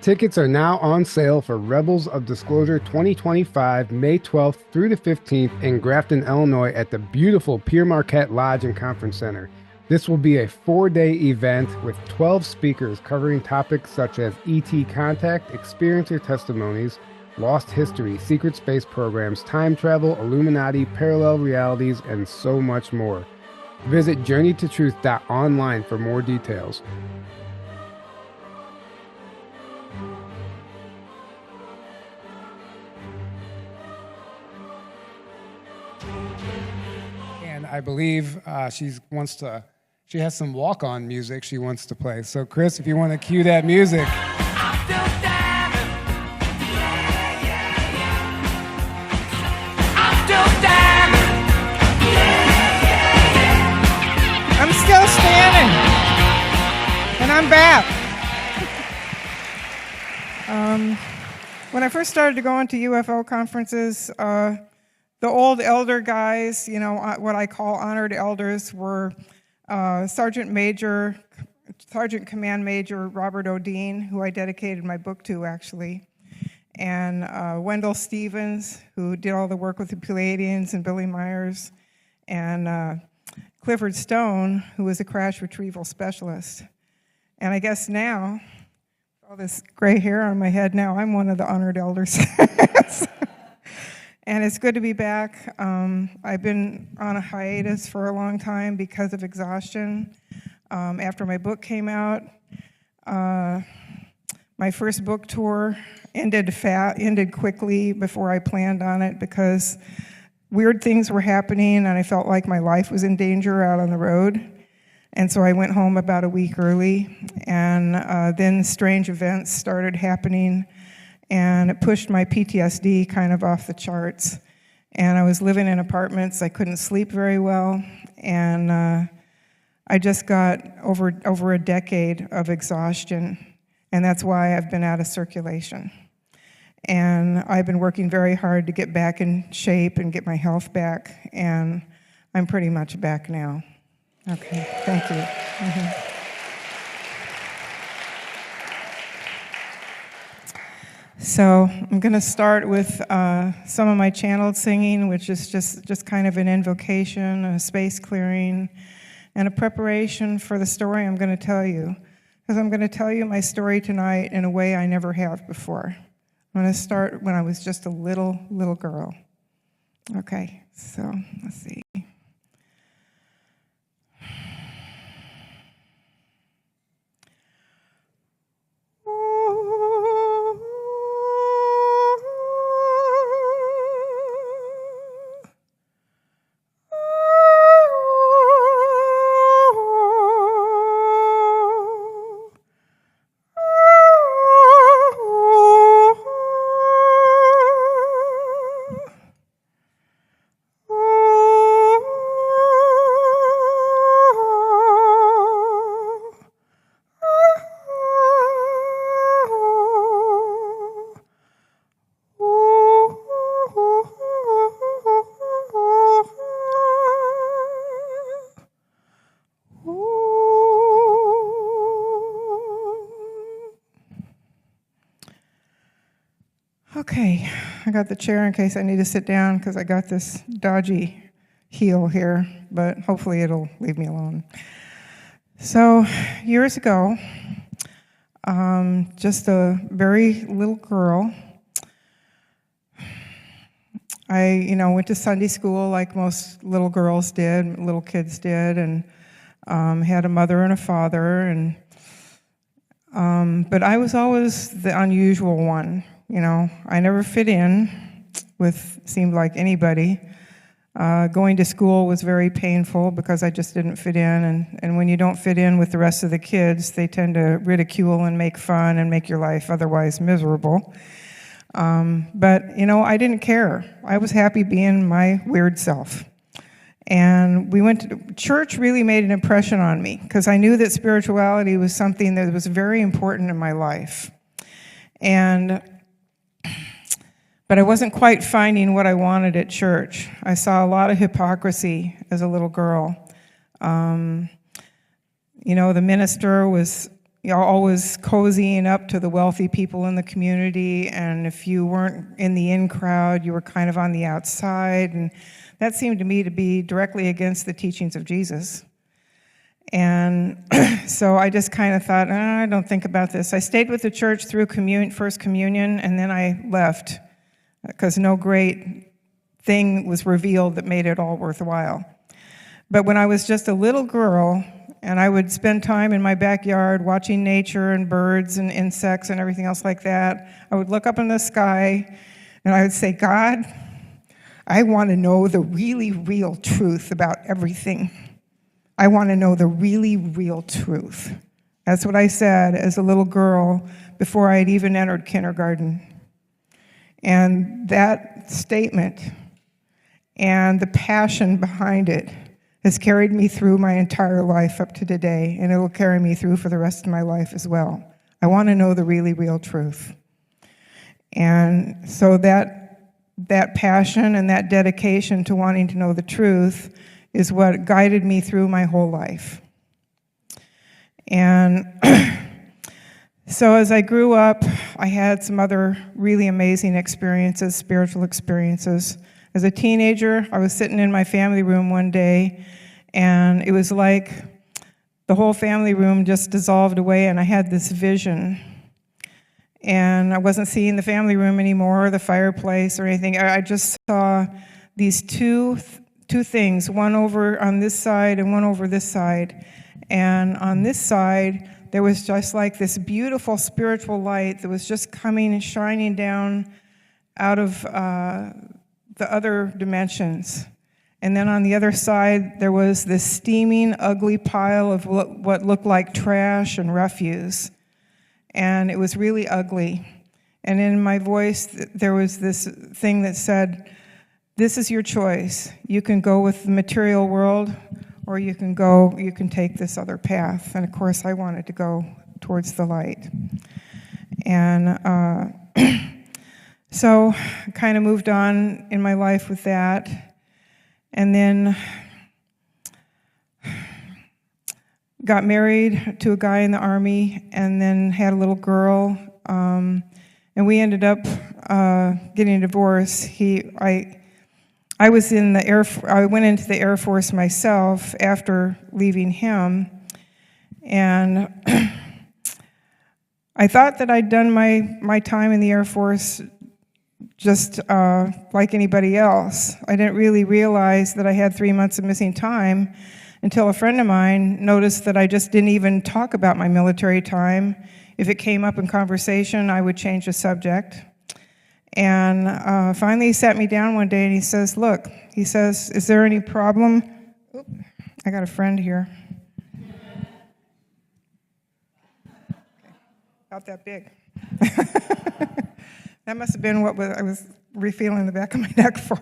Tickets are now on sale for Rebels of Disclosure 2025, May 12th through the 15th in Grafton, Illinois at the beautiful Pierre Marquette Lodge and Conference Center. This will be a 4-day event with 12 speakers covering topics such as ET contact, experiencer testimonies, lost history, secret space programs, time travel, Illuminati, parallel realities, and so much more. Visit journeytotruth.online for more details. And I believe she has some walk-on music she wants to play. So Chris, if you want to cue that music. I'm still standing, and I'm back. When I first started to go into UFO conferences, the old elder guys, what I call honored elders, were Sergeant Command Major Robert O'Dean, who I dedicated my book to, actually, and Wendell Stevens, who did all the work with the Pleiadians, and Billy Myers, and Clifford Stone, who was a crash retrieval specialist. And I guess now, all this gray hair on my head now, I'm one of the honored elders. And it's good to be back. I've been on a hiatus for a long time because of exhaustion. After my book came out, my first book tour ended quickly before I planned on it because weird things were happening and I felt like my life was in danger out on the road. And so I went home about a week early, and then strange events started happening, and it pushed my PTSD kind of off the charts. And I was living in apartments, I couldn't sleep very well, and I just got over a decade of exhaustion, and that's why I've been out of circulation. And I've been working very hard to get back in shape and get my health back, and I'm pretty much back now. Okay, thank you. So I'm going to start with some of my channeled singing, which is just kind of an invocation, a space clearing, and a preparation for the story I'm going to tell you. Because I'm going to tell you my story tonight in a way I never have before. I'm going to start when I was just a little girl. Okay, so let's see. Okay, I got the chair in case I need to sit down because I got this dodgy heel here, but hopefully it'll leave me alone. So, years ago, just a very little girl, I went to Sunday school like most little girls did, little kids did, and had a mother and a father, and but I was always the unusual one. I never fit in seemed like anybody. Going to school was very painful because I just didn't fit in, and when you don't fit in with the rest of the kids, they tend to ridicule and make fun and make your life otherwise miserable. But I didn't care. I was happy being my weird self. And we went to church. Really made an impression on me because I knew that spirituality was something that was very important in my life. But I wasn't quite finding what I wanted at church. I saw a lot of hypocrisy as a little girl. The minister was always cozying up to the wealthy people in the community, and if you weren't in the in crowd, you were kind of on the outside, and that seemed to me to be directly against the teachings of Jesus. And so I just kind of thought, I don't think about this. I stayed with the church through First Communion, and then I left because no great thing was revealed that made it all worthwhile. But when I was just a little girl, and I would spend time in my backyard watching nature and birds and insects and everything else like that, I would look up in the sky, and I would say, God, I want to know the really real truth about everything. I want to know the really real truth. That's what I said as a little girl before I had even entered kindergarten. And that statement and the passion behind it has carried me through my entire life up to today, and it will carry me through for the rest of my life as well. I want to know the really real truth. And so that passion and that dedication to wanting to know the truth is what guided me through my whole life. And so as I grew up, I had some other really amazing experiences, spiritual experiences. As a teenager, I was sitting in my family room one day, and it was like the whole family room just dissolved away, and I had this vision. And I wasn't seeing the family room anymore, the fireplace or anything. I just saw these two things, one over on this side and one over this side. And on this side, there was just like this beautiful spiritual light that was just coming and shining down out of the other dimensions. And then on the other side, there was this steaming, ugly pile of what looked like trash and refuse. And it was really ugly. And in my voice, there was this thing that said, this is your choice. You can go with the material world, or you can take this other path. And of course, I wanted to go towards the light. And so I kind of moved on in my life with that. And then got married to a guy in the Army, and then had a little girl. And we ended up getting a divorce. I was in the I went into the Air Force myself after leaving him, and I thought that I'd done my time in the Air Force just like anybody else. I didn't really realize that I had 3 months of missing time until a friend of mine noticed that I just didn't even talk about my military time. If it came up in conversation, I would change the subject. And finally he sat me down one day and he says, look, is there any problem? Oop, I got a friend here. About that big. That must have been what I was refeeling the back of my neck for.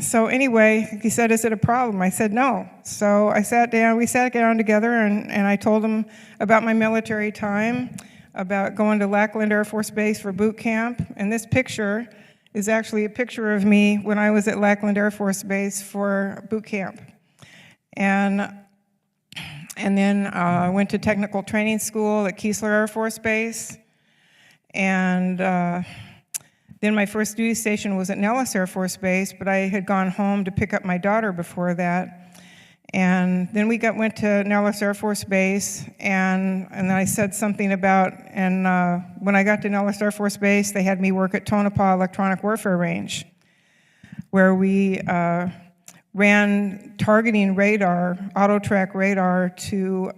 So anyway, he said, is it a problem? I said, no. So we sat down together, and I told him about my military time, about going to Lackland Air Force Base for boot camp. And this picture is actually a picture of me when I was at Lackland Air Force Base for boot camp. And then I went to technical training school at Keesler Air Force Base. And then my first duty station was at Nellis Air Force Base, but I had gone home to pick up my daughter before that. And then we went to Nellis Air Force Base, and I said something about, and when I got to Nellis Air Force Base, they had me work at Tonopah Electronic Warfare Range, where we ran targeting radar, auto-track radar, to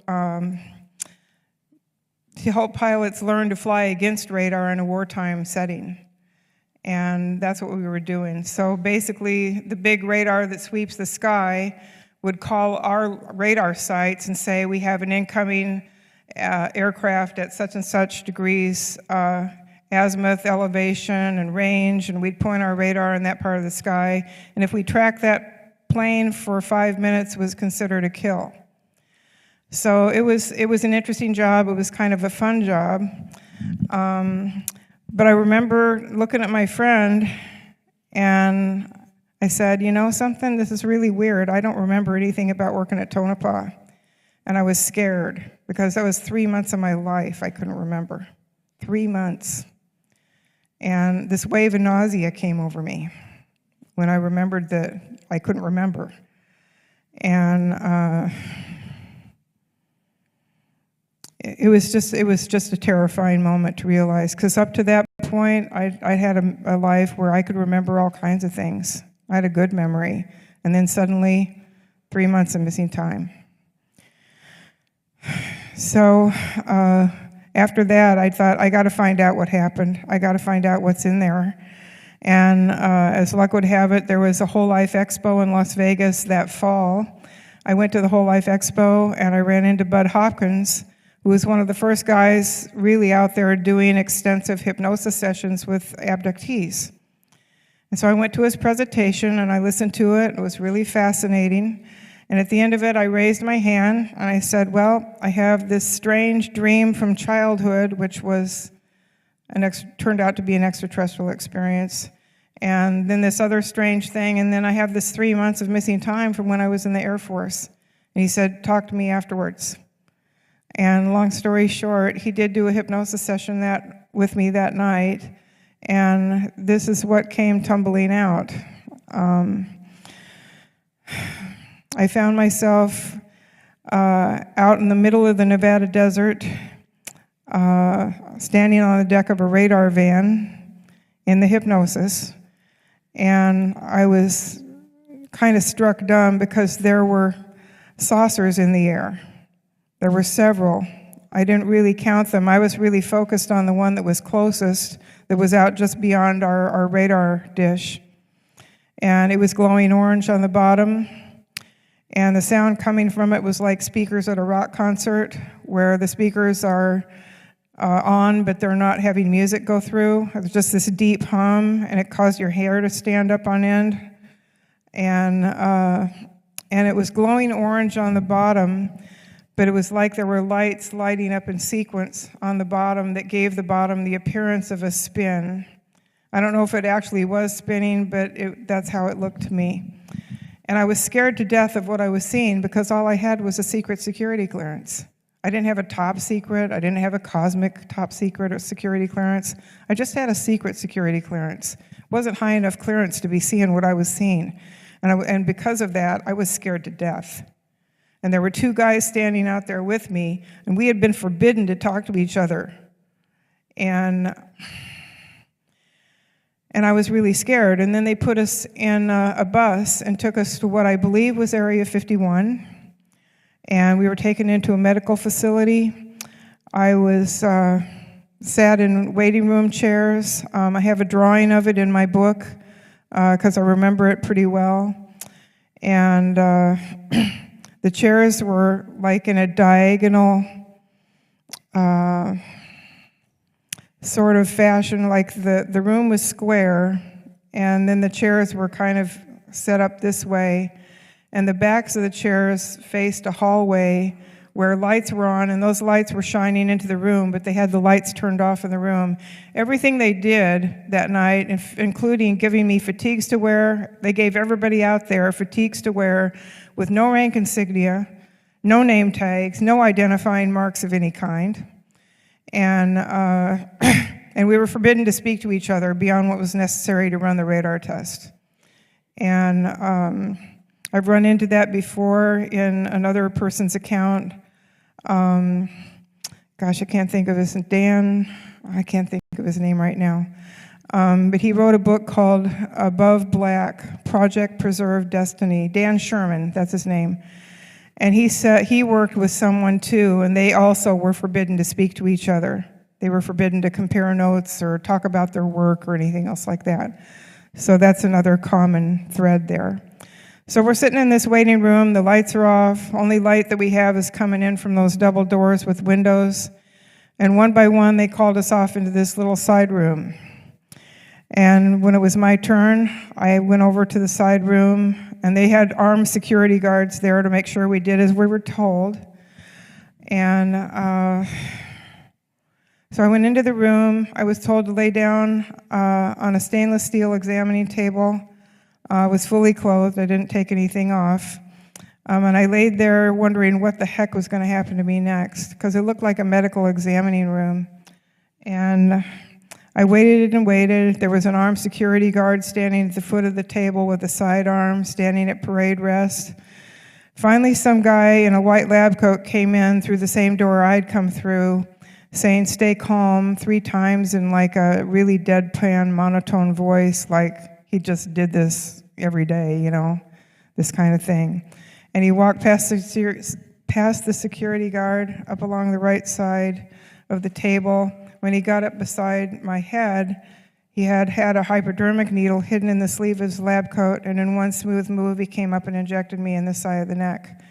help pilots learn to fly against radar in a wartime setting. And that's what we were doing. So basically, the big radar that sweeps the sky would call our radar sites and say, we have an incoming aircraft at such and such degrees, azimuth, elevation, and range, and we'd point our radar in that part of the sky. And if we tracked that plane for 5 minutes, it was considered a kill. So it was an interesting job. It was kind of a fun job. But I remember looking at my friend, and I said, you know something, this is really weird. I don't remember anything about working at Tonopah. And I was scared. because that was 3 months of my life I couldn't remember. 3 months. And this wave of nausea came over me when I remembered that I couldn't remember. And it was just a terrifying moment to realize, because up to that point, I had a life where I could remember all kinds of things. I had a good memory. And then suddenly, 3 months of missing time. So after that, I thought, I got to find out what happened. I got to find out what's in there. And as luck would have it, there was a Whole Life Expo in Las Vegas that fall. I went to the Whole Life Expo, and I ran into Bud Hopkins, who was one of the first guys really out there doing extensive hypnosis sessions with abductees. And so I went to his presentation, and I listened to it. It was really fascinating. And at the end of it, I raised my hand, and I said, well, I have this strange dream from childhood, which was turned out to be an extraterrestrial experience. And then this other strange thing, and then I have this 3 months of missing time from when I was in the Air Force. And he said, talk to me afterwards. And long story short, he did do a hypnosis session with me that night, and this is what came tumbling out. I found myself out in the middle of the Nevada desert, standing on the deck of a radar van in the hypnosis, and I was kind of struck dumb because there were saucers in the air. There were several. I didn't really count them. I was really focused on the one that was closest, that was out just beyond our radar dish. And it was glowing orange on the bottom. And the sound coming from it was like speakers at a rock concert, where the speakers are on, but they're not having music go through. It was just this deep hum, and it caused your hair to stand up on end. And it was glowing orange on the bottom, but it was like there were lights lighting up in sequence on the bottom that gave the bottom the appearance of a spin. I don't know if it actually was spinning, but that's how it looked to me. And I was scared to death of what I was seeing, because all I had was a secret security clearance. I didn't have a top secret. I didn't have a cosmic top secret or security clearance. I just had a secret security clearance. It wasn't high enough clearance to be seeing what I was seeing. And because of that, I was scared to death. And there were two guys standing out there with me, and we had been forbidden to talk to each other. And I was really scared. And then they put us in a bus and took us to what I believe was Area 51. And we were taken into a medical facility. I was sat in waiting room chairs. I have a drawing of it in my book because I remember it pretty well. And the chairs were like in a diagonal sort of fashion, like the room was square, and then the chairs were kind of set up this way, and the backs of the chairs faced a hallway where lights were on, and those lights were shining into the room, but they had the lights turned off in the room. Everything they did that night, including giving me fatigues to wear, they gave everybody out there fatigues to wear with no rank insignia, no name tags, no identifying marks of any kind. And we were forbidden to speak to each other beyond what was necessary to run the radar test. And I've run into that before in another person's account. I can't think of his name right now. But he wrote a book called Above Black, Project Preserve Destiny. Dan Sherman, that's his name. And he said he worked with someone too, and they also were forbidden to speak to each other. They were forbidden to compare notes or talk about their work or anything else like that. So that's another common thread there. So we're sitting in this waiting room, the lights are off, only light that we have is coming in from those double doors with windows. And one by one, they called us off into this little side room. And when it was my turn, I went over to the side room, and they had armed security guards there to make sure we did as we were told. And so I went into the room. I was told to lay down on a stainless steel examining table. I was fully clothed. I didn't take anything off. And I laid there wondering what the heck was going to happen to me next, because it looked like a medical examining room. And I waited and waited. There was an armed security guard standing at the foot of the table with a sidearm, standing at parade rest. Finally, some guy in a white lab coat came in through the same door I'd come through, saying, "Stay calm," 3 times in like a really deadpan, monotone voice, like he just did this every day, this kind of thing. And he walked past the security guard up along the right side of the table. When he got up beside my head, he had a hypodermic needle hidden in the sleeve of his lab coat, and in one smooth move, he came up and injected me in the side of the neck.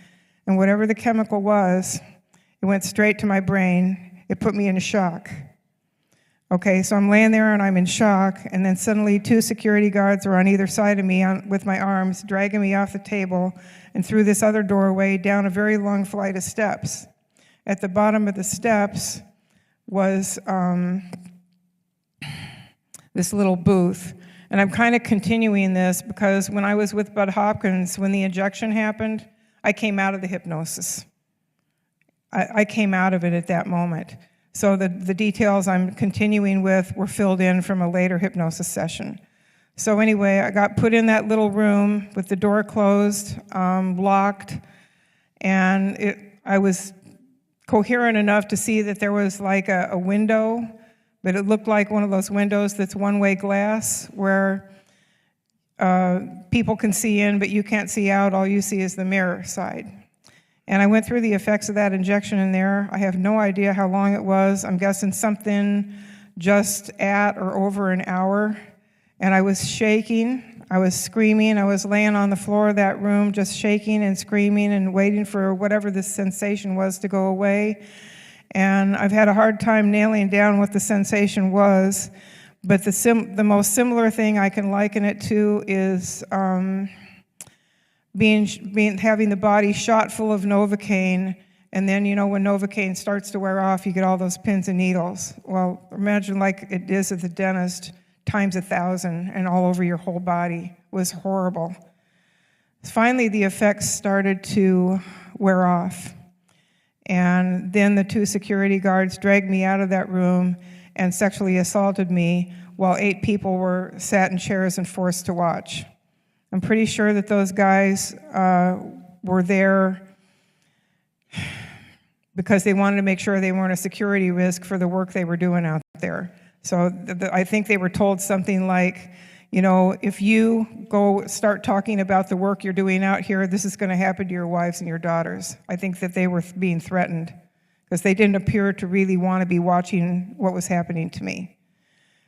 And whatever the chemical was, it went straight to my brain. It put me in shock. Okay, so I'm laying there and I'm in shock, and then suddenly 2 security guards are on either side of me with my arms, dragging me off the table and through this other doorway down a very long flight of steps. At the bottom of the steps was this little booth. And I'm kind of continuing this because when I was with Bud Hopkins, when the injection happened, I came out of the hypnosis. I came out of it at that moment. So the details I'm continuing with were filled in from a later hypnosis session. So anyway, I got put in that little room with the door closed, locked, and I was coherent enough to see that there was like a window, but it looked like one of those windows that's one-way glass where people can see in, but you can't see out. All you see is the mirror side. And I went through the effects of that injection in there. I have no idea how long it was. I'm guessing something just at or over an hour. And I was shaking. I was screaming. I was laying on the floor of that room just shaking and screaming and waiting for whatever this sensation was to go away. And I've had a hard time nailing down what the sensation was. But the most similar thing I can liken it to is having the body shot full of Novocaine, and then, when Novocaine starts to wear off, you get all those pins and needles. Well, imagine like it is at the dentist, times 1,000, and all over your whole body. It was horrible. Finally, the effects started to wear off, and then the 2 security guards dragged me out of that room and sexually assaulted me while 8 people were sat in chairs and forced to watch. I'm pretty sure that those guys were there because they wanted to make sure they weren't a security risk for the work they were doing out there. So I think they were told something like, if you go start talking about the work you're doing out here, this is going to happen to your wives and your daughters. I think that they were being threatened because they didn't appear to really want to be watching what was happening to me.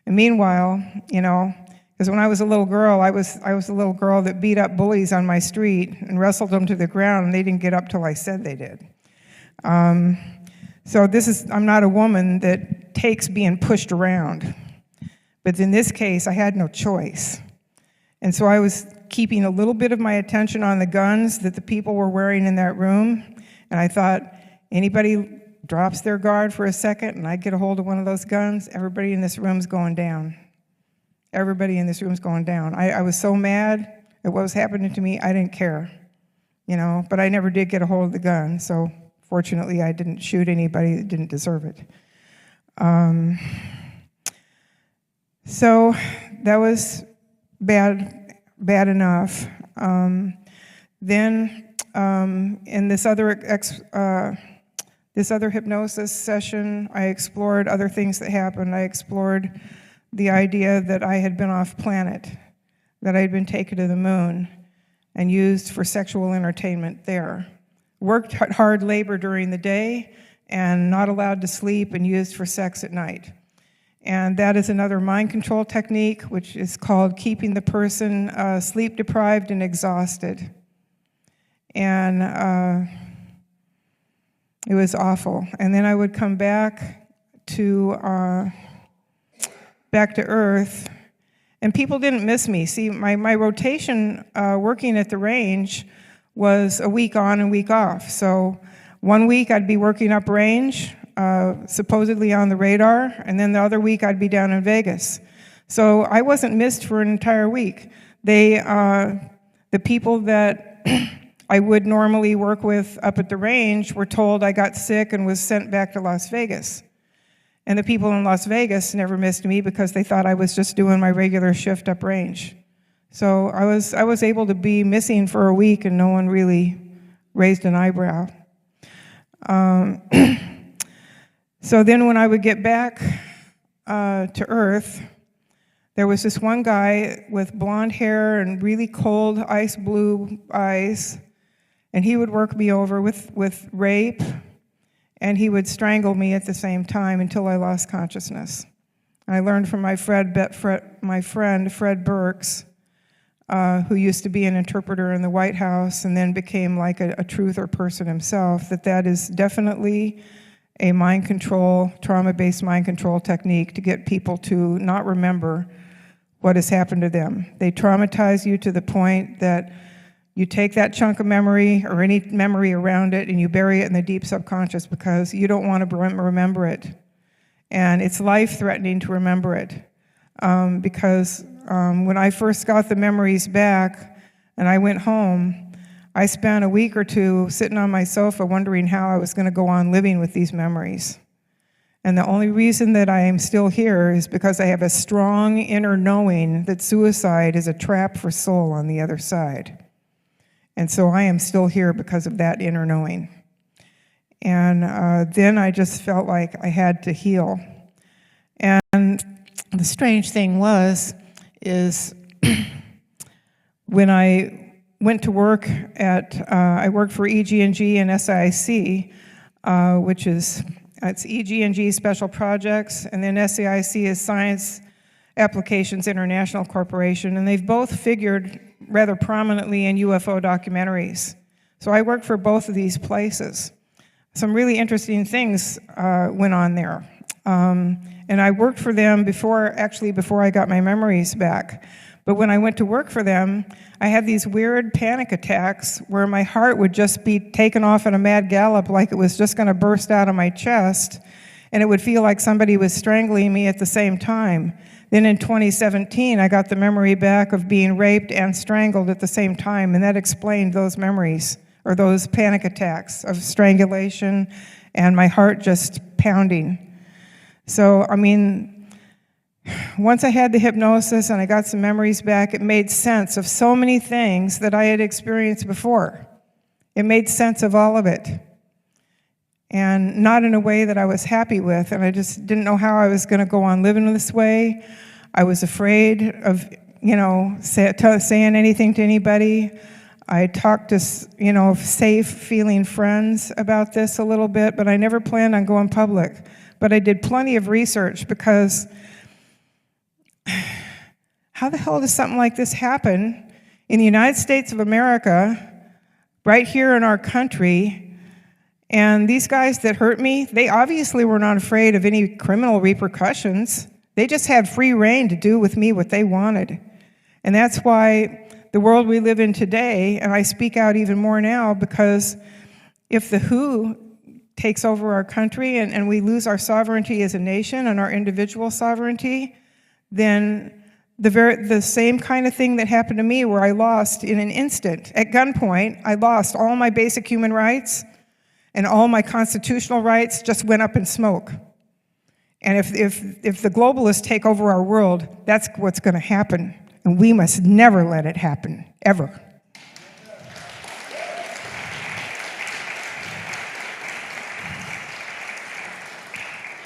And meanwhile, because when I was a little girl, I was a little girl that beat up bullies on my street and wrestled them to the ground, and they didn't get up till I said they did. So I'm not a woman that takes being pushed around. But in this case, I had no choice. And so I was keeping a little bit of my attention on the guns that the people were wearing in that room, and I thought, anybody drops their guard for a second and I get a hold of one of those guns, everybody in this room's going down. Everybody in this room's going down. I was so mad at what was happening to me, I didn't care, but I never did get a hold of the gun, so fortunately I didn't shoot anybody that didn't deserve it. So that was bad enough. Then in this other hypnosis session, I explored other things that happened. I explored the idea that I had been off planet, that I had been taken to the moon and used for sexual entertainment there. Worked hard labor during the day and not allowed to sleep and used for sex at night. And that is another mind control technique, which is called keeping the person sleep deprived and exhausted. And it was awful. And then I would come back to Earth, and people didn't miss me. See, my rotation working at the range was a week on and week off. So 1 week I'd be working up range, supposedly on the radar, and then the other week I'd be down in Vegas. So I wasn't missed for an entire week. The people that I would normally work with up at the range were told I got sick and was sent back to Las Vegas. And the people in Las Vegas never missed me because they thought I was just doing my regular shift up range. So I was able to be missing for a week and no one really raised an eyebrow. So then when I would get back to Earth, there was this one guy with blonde hair and really cold ice blue eyes, and he would work me over with rape, and he would strangle me at the same time until I lost consciousness. I learned from my friend Fred Burks, who used to be an interpreter in the White House and then became like a truther person himself, that is definitely a mind control, trauma-based mind control technique to get people to not remember what has happened to them. They traumatize you to the point that you take that chunk of memory or any memory around it and you bury it in the deep subconscious because you don't want to remember it. And it's life-threatening to remember it because when I first got the memories back and I went home, I spent a week or two sitting on my sofa wondering how I was going to go on living with these memories. And the only reason that I am still here is because I have a strong inner knowing that suicide is a trap for soul on the other side. And so I am still here because of that inner knowing. And then I just felt like I had to heal. And the strange thing is when I went to work I worked for EG&G and SAIC, which is, it's EG&G Special Projects, and then SAIC is Science Applications International Corporation, and they've both figured rather prominently in UFO documentaries. So I worked for both of these places. Some really interesting things went on there. And I worked for them before I got my memories back. But when I went to work for them, I had these weird panic attacks where my heart would just be taken off in a mad gallop like it was just going to burst out of my chest, and it would feel like somebody was strangling me at the same time. Then in 2017, I got the memory back of being raped and strangled at the same time, and that explained those memories, or those panic attacks of strangulation and my heart just pounding. So, I mean, once I had the hypnosis and I got some memories back, it made sense of so many things that I had experienced before. It made sense of all of it. And not in a way that I was happy with, and I just didn't know how I was going to go on living this way. I was afraid of, saying anything to anybody. I talked to, safe feeling friends about this a little bit, but I never planned on going public. But I did plenty of research because how the hell does something like this happen in the United States of America, right here in our country? And these guys that hurt me, they obviously were not afraid of any criminal repercussions. They just had free rein to do with me what they wanted. And that's why the world we live in today, and I speak out even more now, because if the WHO takes over our country and we lose our sovereignty as a nation and our individual sovereignty, then the same kind of thing that happened to me, where I lost in an instant, at gunpoint, I lost all my basic human rights and all my constitutional rights just went up in smoke. And if the globalists take over our world, that's what's going to happen. And we must never let it happen, ever.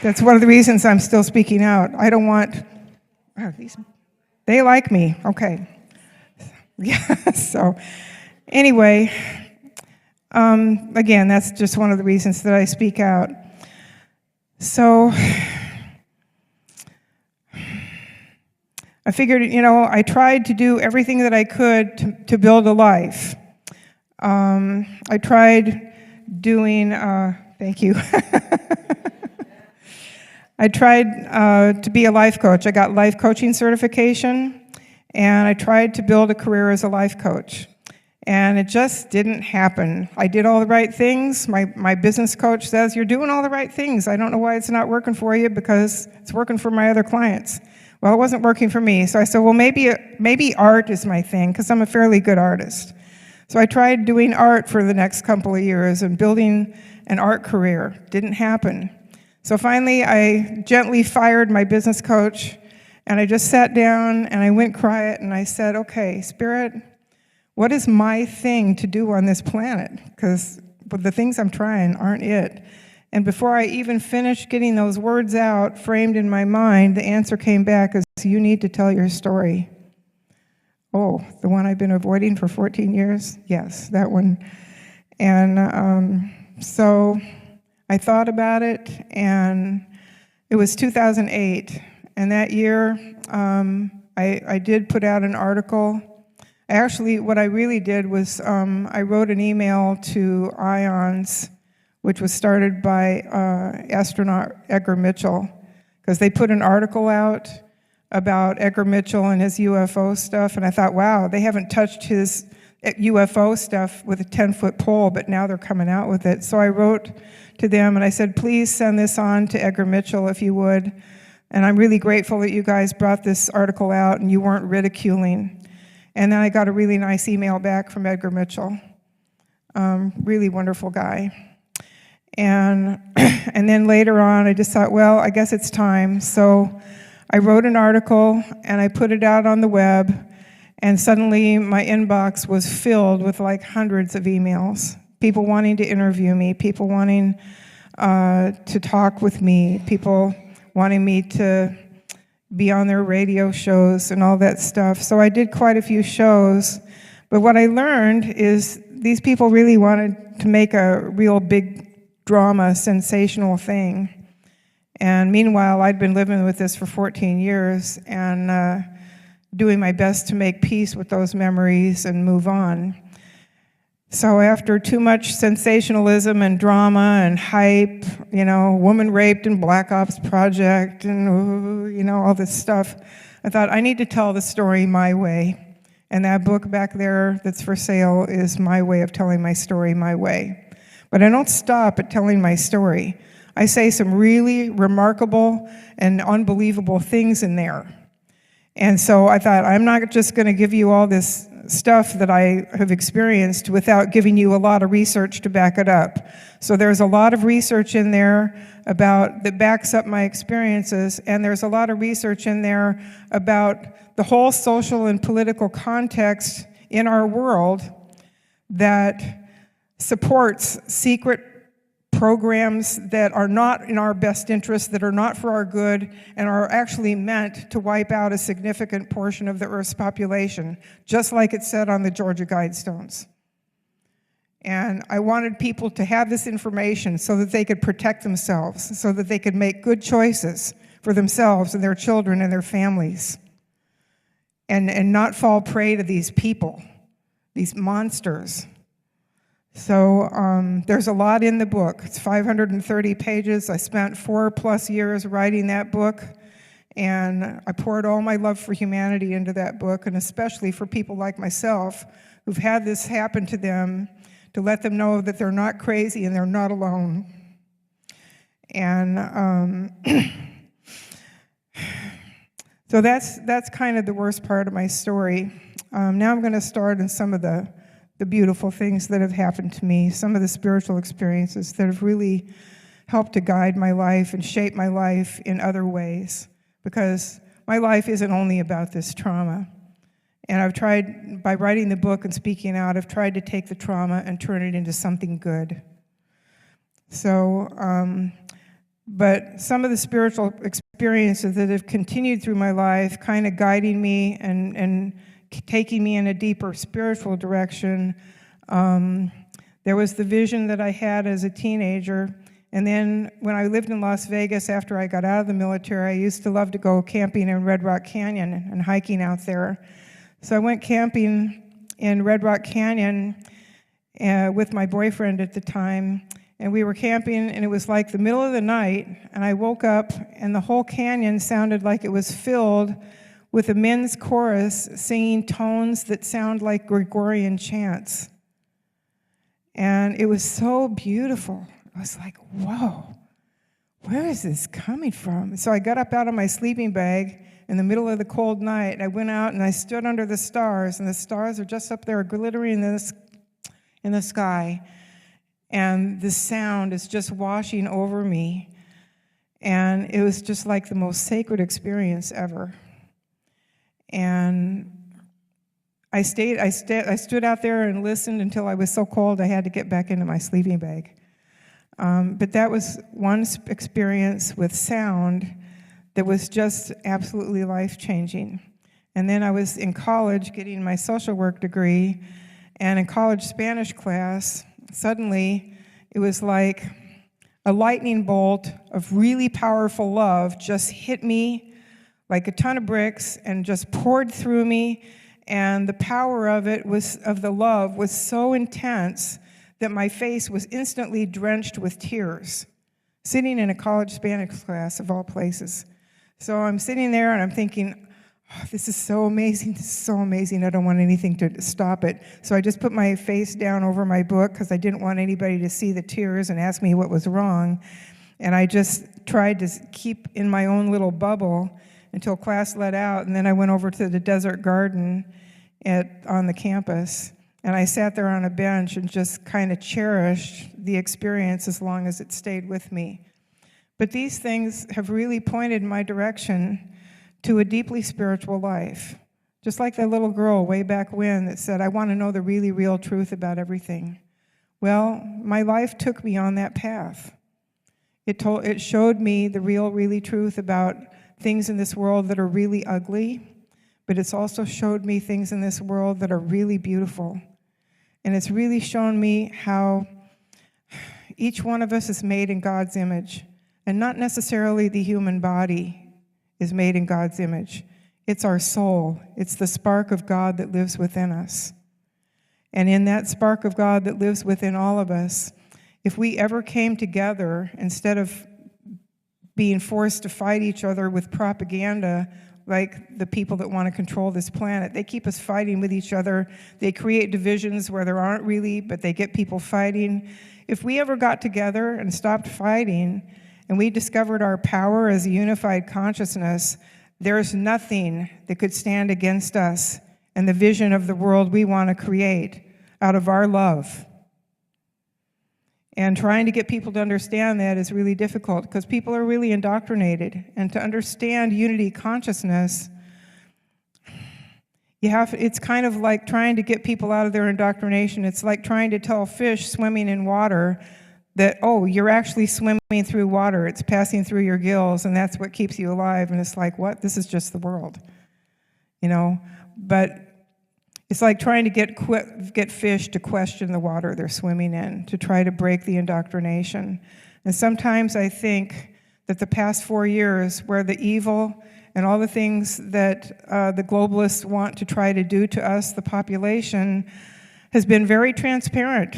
That's one of the reasons I'm still speaking out. I don't want... They like me, okay. Yeah, so anyway, again, that's just one of the reasons that I speak out. So I figured, I tried to do everything that I could to build a life. I tried doing, thank you. I tried to be a life coach. I got life coaching certification, and I tried to build a career as a life coach. And it just didn't happen. I did all the right things. My business coach says, you're doing all the right things. I don't know why it's not working for you, because it's working for my other clients. Well, it wasn't working for me. So I said, well, maybe art is my thing, because I'm a fairly good artist. So I tried doing art for the next couple of years and building an art career. Didn't happen. So finally, I gently fired my business coach, and I just sat down and I went quiet and I said, okay, Spirit, what is my thing to do on this planet? Because the things I'm trying aren't it. And before I even finished getting those words out, framed in my mind, the answer came back as, you need to tell your story. Oh, the one I've been avoiding for 14 years? Yes, that one. And so I thought about it, and it was 2008. And that year, I did put out an article. Actually, what I really did was I wrote an email to IONS, which was started by astronaut Edgar Mitchell, because they put an article out about Edgar Mitchell and his UFO stuff, and I thought, wow, they haven't touched his UFO stuff with a 10-foot pole, but now they're coming out with it. So I wrote to them, and I said, please send this on to Edgar Mitchell if you would, and I'm really grateful that you guys brought this article out and you weren't ridiculing. And then I got a really nice email back from Edgar Mitchell, really wonderful guy. And then later on, I just thought, well, I guess it's time. So I wrote an article, and I put it out on the web, and suddenly my inbox was filled with like hundreds of emails, people wanting to interview me, people wanting to talk with me, people wanting me to be on their radio shows and all that stuff. So I did quite a few shows, but what I learned is these people really wanted to make a real big drama, sensational thing. And meanwhile, I'd been living with this for 14 years and doing my best to make peace with those memories and move on. So after too much sensationalism and drama and hype, you know, woman raped in Black Ops Project and, you know, all this stuff, I thought, I need to tell the story my way. And that book back there that's for sale is my way of telling my story my way. But I don't stop at telling my story. I say some really remarkable and unbelievable things in there. And so I thought, I'm not just going to give you all this stuff that I have experienced without giving you a lot of research to back it up. So there's a lot of research in there that backs up my experiences, and there's a lot of research in there about the whole social and political context in our world that supports secret programs that are not in our best interest, that are not for our good, and are actually meant to wipe out a significant portion of the Earth's population, just like it said on the Georgia Guidestones. And I wanted people to have this information so that they could protect themselves, so that they could make good choices for themselves and their children and their families, and not fall prey to these people, these monsters. So there's a lot in the book. It's 530 pages. I spent 4+ years writing that book, and I poured all my love for humanity into that book, and especially for people like myself who've had this happen to them, to let them know that they're not crazy and they're not alone. And so that's kind of the worst part of my story. Now I'm going to start in some of the beautiful things that have happened to me, some of the spiritual experiences that have really helped to guide my life and shape my life in other ways, because my life isn't only about this trauma. And I've tried, by writing the book and speaking out, I've tried to take the trauma and turn it into something good. So, but some of the spiritual experiences that have continued through my life, kind of guiding me and taking me in a deeper spiritual direction. There was the vision that I had as a teenager, and then when I lived in Las Vegas after I got out of the military, I used to love to go camping in Red Rock Canyon and hiking out there. So I went camping in Red Rock Canyon with my boyfriend at the time, and we were camping, and it was like the middle of the night, and I woke up, and the whole canyon sounded like it was filled with a men's chorus singing tones that sound like Gregorian chants. And it was so beautiful. I was like, whoa, where is this coming from? So I got up out of my sleeping bag in the middle of the cold night, and I went out and I stood under the stars, and the stars are just up there glittering in in the sky, and the sound is just washing over me. And it was just like the most sacred experience ever. And I stood out there and listened until I was so cold I had to get back into my sleeping bag. But that was one experience with sound that was just absolutely life-changing. And then I was in college getting my social work degree, and in college Spanish class, suddenly it was like a lightning bolt of really powerful love just hit me like a ton of bricks and just poured through me. And the power of the love was so intense that my face was instantly drenched with tears, sitting in a college Spanish class of all places. So I'm sitting there and I'm thinking, oh, this is so amazing, I don't want anything to stop it. So I just put my face down over my book because I didn't want anybody to see the tears and ask me what was wrong. And I just tried to keep in my own little bubble until class let out, and then I went over to the desert garden on the campus, and I sat there on a bench and just kind of cherished the experience as long as it stayed with me. But these things have really pointed my direction to a deeply spiritual life, just like that little girl way back when that said, I want to know the really real truth about everything. Well, my life took me on that path. It showed me the really truth about things in this world that are really ugly, but it's also showed me things in this world that are really beautiful. And it's really shown me how each one of us is made in God's image, and not necessarily the human body is made in God's image. It's our soul. It's the spark of God that lives within us. And in that spark of God that lives within all of us, if we ever came together, instead of being forced to fight each other with propaganda like the people that want to control this planet, they keep us fighting with each other. They create divisions where there aren't really, but they get people fighting. If we ever got together and stopped fighting, and we discovered our power as a unified consciousness, there's nothing that could stand against us and the vision of the world we want to create out of our love. And trying to get people to understand that is really difficult because people are really indoctrinated. And to understand unity consciousness, it's kind of like trying to get people out of their indoctrination. It's like trying to tell fish swimming in water that, oh, you're actually swimming through water. It's passing through your gills, and that's what keeps you alive. And it's like, what? This is just the world, But it's like trying to get fish to question the water they're swimming in, to try to break the indoctrination. And sometimes I think that the past 4 years, where the evil and all the things that the globalists want to try to do to us, the population, has been very transparent.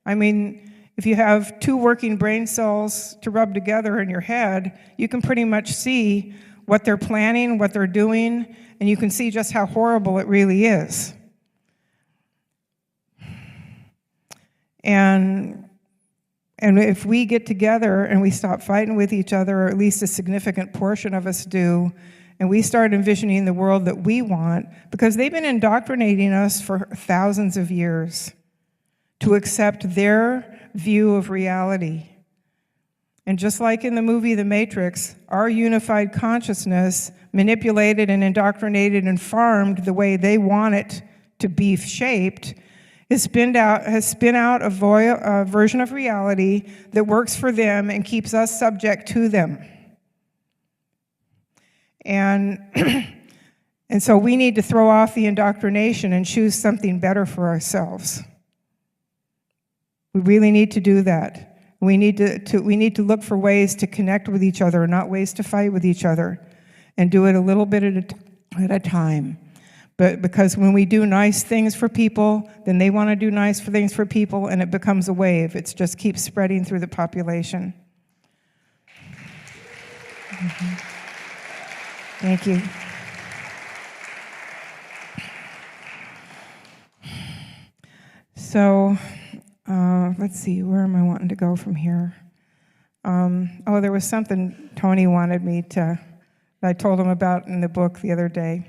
I mean, if you have 2 working brain cells to rub together in your head, you can pretty much see what they're planning, what they're doing, and you can see just how horrible it really is. And if we get together and we stop fighting with each other, or at least a significant portion of us do, and we start envisioning the world that we want, because they've been indoctrinating us for thousands of years to accept their view of reality. And just like in the movie The Matrix, our unified consciousness manipulated and indoctrinated and farmed the way they want it to be shaped, has spun out a version of reality that works for them and keeps us subject to them. And so we need to throw off the indoctrination and choose something better for ourselves. We really need to do that. We need to look for ways to connect with each other, not ways to fight with each other, and do it a little bit at a time. But because when we do nice things for people, then they want to do nice things for people, and it becomes a wave. It just keeps spreading through the population. Mm-hmm. Thank you. So, let's see, where am I wanting to go from here? There was something Tony wanted me that I told him about in the book the other day.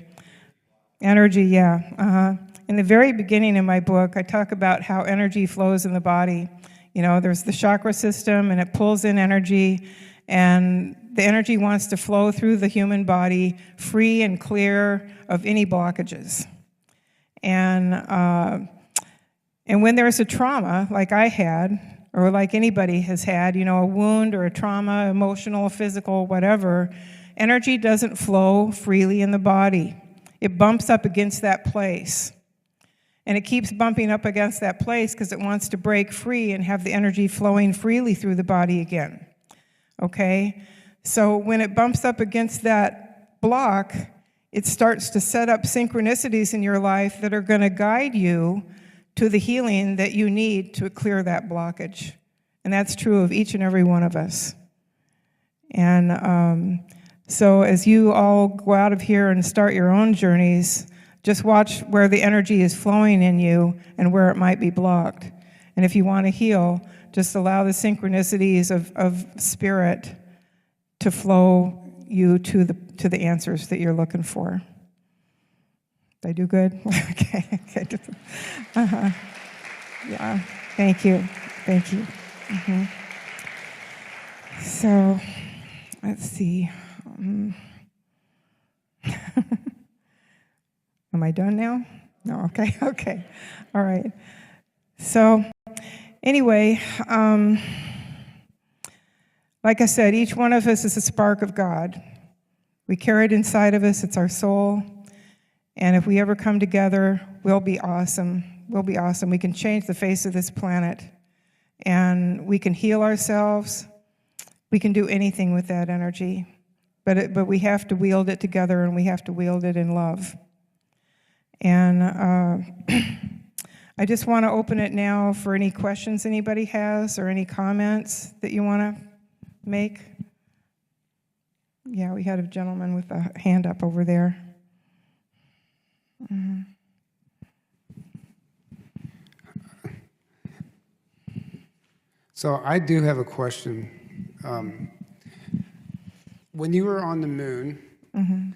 Energy, yeah. in the very beginning of my book, I talk about how energy flows in the body. There's the chakra system, and it pulls in energy, and the energy wants to flow through the human body free and clear of any blockages. And when there's a trauma, like I had, or like anybody has had, a wound or a trauma, emotional, physical, whatever, energy doesn't flow freely in the body. It bumps up against that place. And it keeps bumping up against that place because it wants to break free and have the energy flowing freely through the body again. Okay? So when it bumps up against that block, it starts to set up synchronicities in your life that are going to guide you to the healing that you need to clear that blockage. And that's true of each and every one of us. And so as you all go out of here and start your own journeys, just watch where the energy is flowing in you and where it might be blocked. And if you want to heal, just allow the synchronicities of spirit to flow you to the answers that you're looking for. Did I do good? Okay. Uh-huh. Yeah. Thank you. Mm-hmm. So, let's see. Am I done now? No. Okay. All right. So, anyway, like I said, each one of us is a spark of God. We carry it inside of us. It's our soul. And if we ever come together, we'll be awesome. We can change the face of this planet. And we can heal ourselves. We can do anything with that energy. But we have to wield it together, and we have to wield it in love. And I just want to open it now for any questions anybody has or any comments that you want to make. Yeah, we had a gentleman with a hand up over there. Mm-hmm. So I do have a question. When you were on the moon, mm-hmm.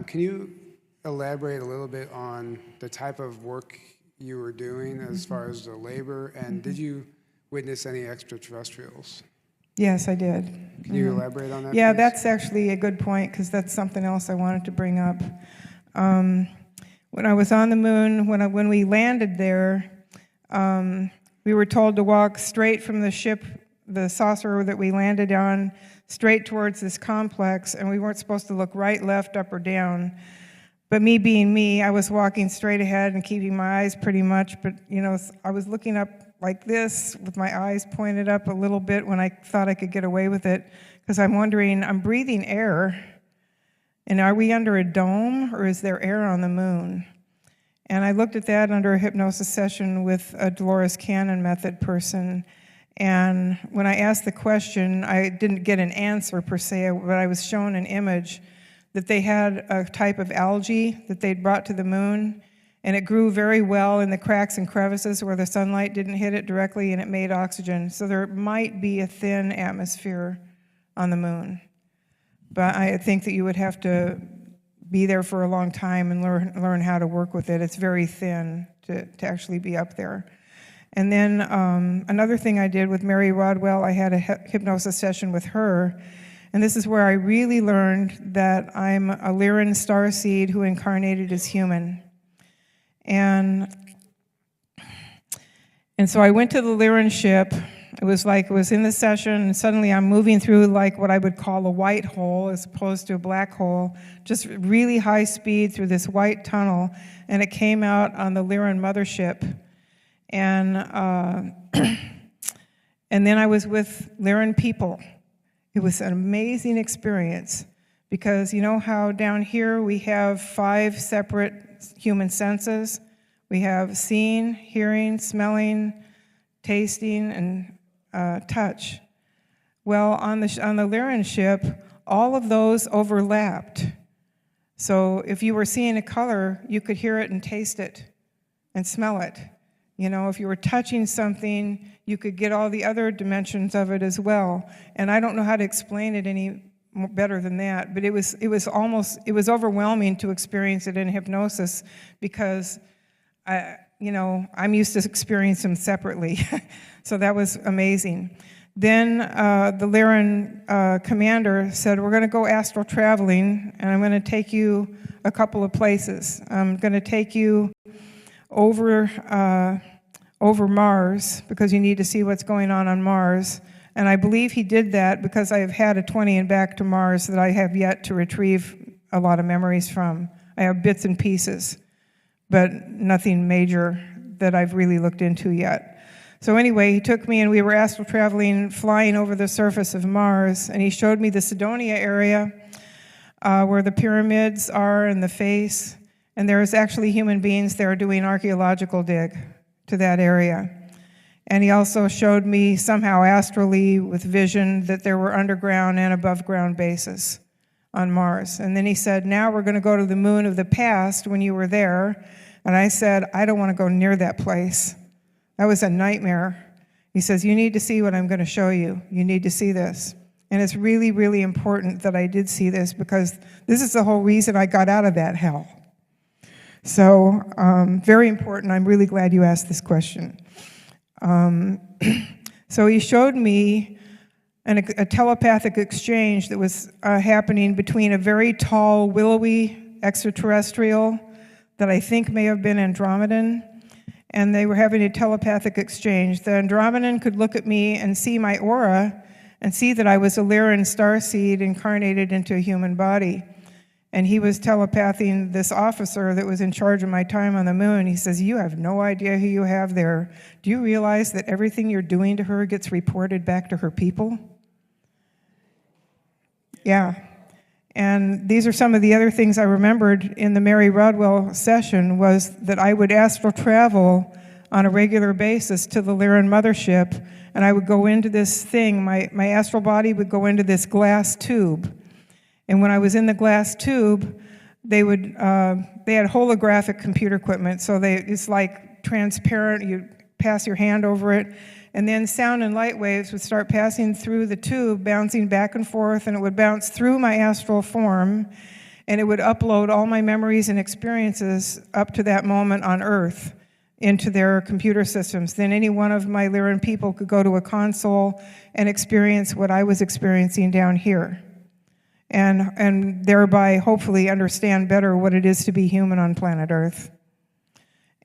Can you elaborate a little bit on the type of work you were doing as mm-hmm. far as the labor, and mm-hmm. did you witness any extraterrestrials? Yes, I did. Can you elaborate on that? Yeah, please? That's actually a good point, because that's something else I wanted to bring up. When I was on the moon, when we landed there, we were told to walk straight from the ship, the saucer that we landed on, straight towards this complex, and we weren't supposed to look right, left, up, or down. But me being me, I was walking straight ahead and keeping my eyes pretty much, but I was looking up like this with my eyes pointed up a little bit when I thought I could get away with it, because I'm wondering, I'm breathing air, and are we under a dome, or is there air on the moon? And I looked at that under a hypnosis session with a Dolores Cannon method person, and when I asked the question, I didn't get an answer per se, but I was shown an image that they had a type of algae that they'd brought to the moon, and it grew very well in the cracks and crevices where the sunlight didn't hit it directly, and it made oxygen. So there might be a thin atmosphere on the moon. But I think that you would have to be there for a long time and learn how to work with it. It's very thin to actually be up there. And then another thing I did with Mary Rodwell, I had a hypnosis session with her, and this is where I really learned that I'm a Lyran starseed who incarnated as human. And so I went to the Lyran ship. It was in the session, and suddenly I'm moving through like what I would call a white hole as opposed to a black hole, just really high speed through this white tunnel, and it came out on the Lyran mothership. And and then I was with Lyran people. It was an amazing experience, because you know how down here we have 5 separate human senses? We have seeing, hearing, smelling, tasting, and touch. Well, on the Lyran ship, all of those overlapped. So if you were seeing a color, you could hear it and taste it and smell it. If you were touching something, you could get all the other dimensions of it as well. And I don't know how to explain it any better than that, but it was overwhelming to experience it in hypnosis because I'm used to experiencing them separately. So that was amazing. Then the Lyran commander said, we're going to go astral traveling, and I'm going to take you a couple of places. I'm going to take you over Mars, because you need to see what's going on Mars. And I believe he did that because I have had a 20 and back to Mars that I have yet to retrieve a lot of memories from. I have bits and pieces, but nothing major that I've really looked into yet. So anyway, he took me and we were astral traveling, flying over the surface of Mars, and he showed me the Cydonia area where the pyramids are and the face, and there's actually human beings there doing archaeological dig to that area. And he also showed me somehow astrally with vision that there were underground and above ground bases on Mars. And then he said, now we're going to go to the moon of the past when you were there. And I said, I don't want to go near that place. That was a nightmare. He says, you need to see what I'm going to show you. You need to see this. And it's really, really important that I did see this, because this is the whole reason I got out of that hell. So very important. I'm really glad you asked this question. So he showed me a telepathic exchange that was happening between a very tall, willowy extraterrestrial that I think may have been Andromedan, and they were having a telepathic exchange. The Andromedan could look at me and see my aura and see that I was a Lyran starseed incarnated into a human body. And he was telepathing this officer that was in charge of my time on the moon. He says, you have no idea who you have there. Do you realize that everything you're doing to her gets reported back to her people? Yeah. And these are some of the other things I remembered in the Mary Rodwell session, was that I would astral travel on a regular basis to the Lyran mothership, and I would go into this thing. My astral body would go into this glass tube. And when I was in the glass tube, they had holographic computer equipment, so it's like transparent. You pass your hand over it, and then sound and light waves would start passing through the tube, bouncing back and forth, and it would bounce through my astral form, and it would upload all my memories and experiences up to that moment on Earth into their computer systems. Then any one of my Lyran people could go to a console and experience what I was experiencing down here, and thereby hopefully understand better what it is to be human on planet Earth.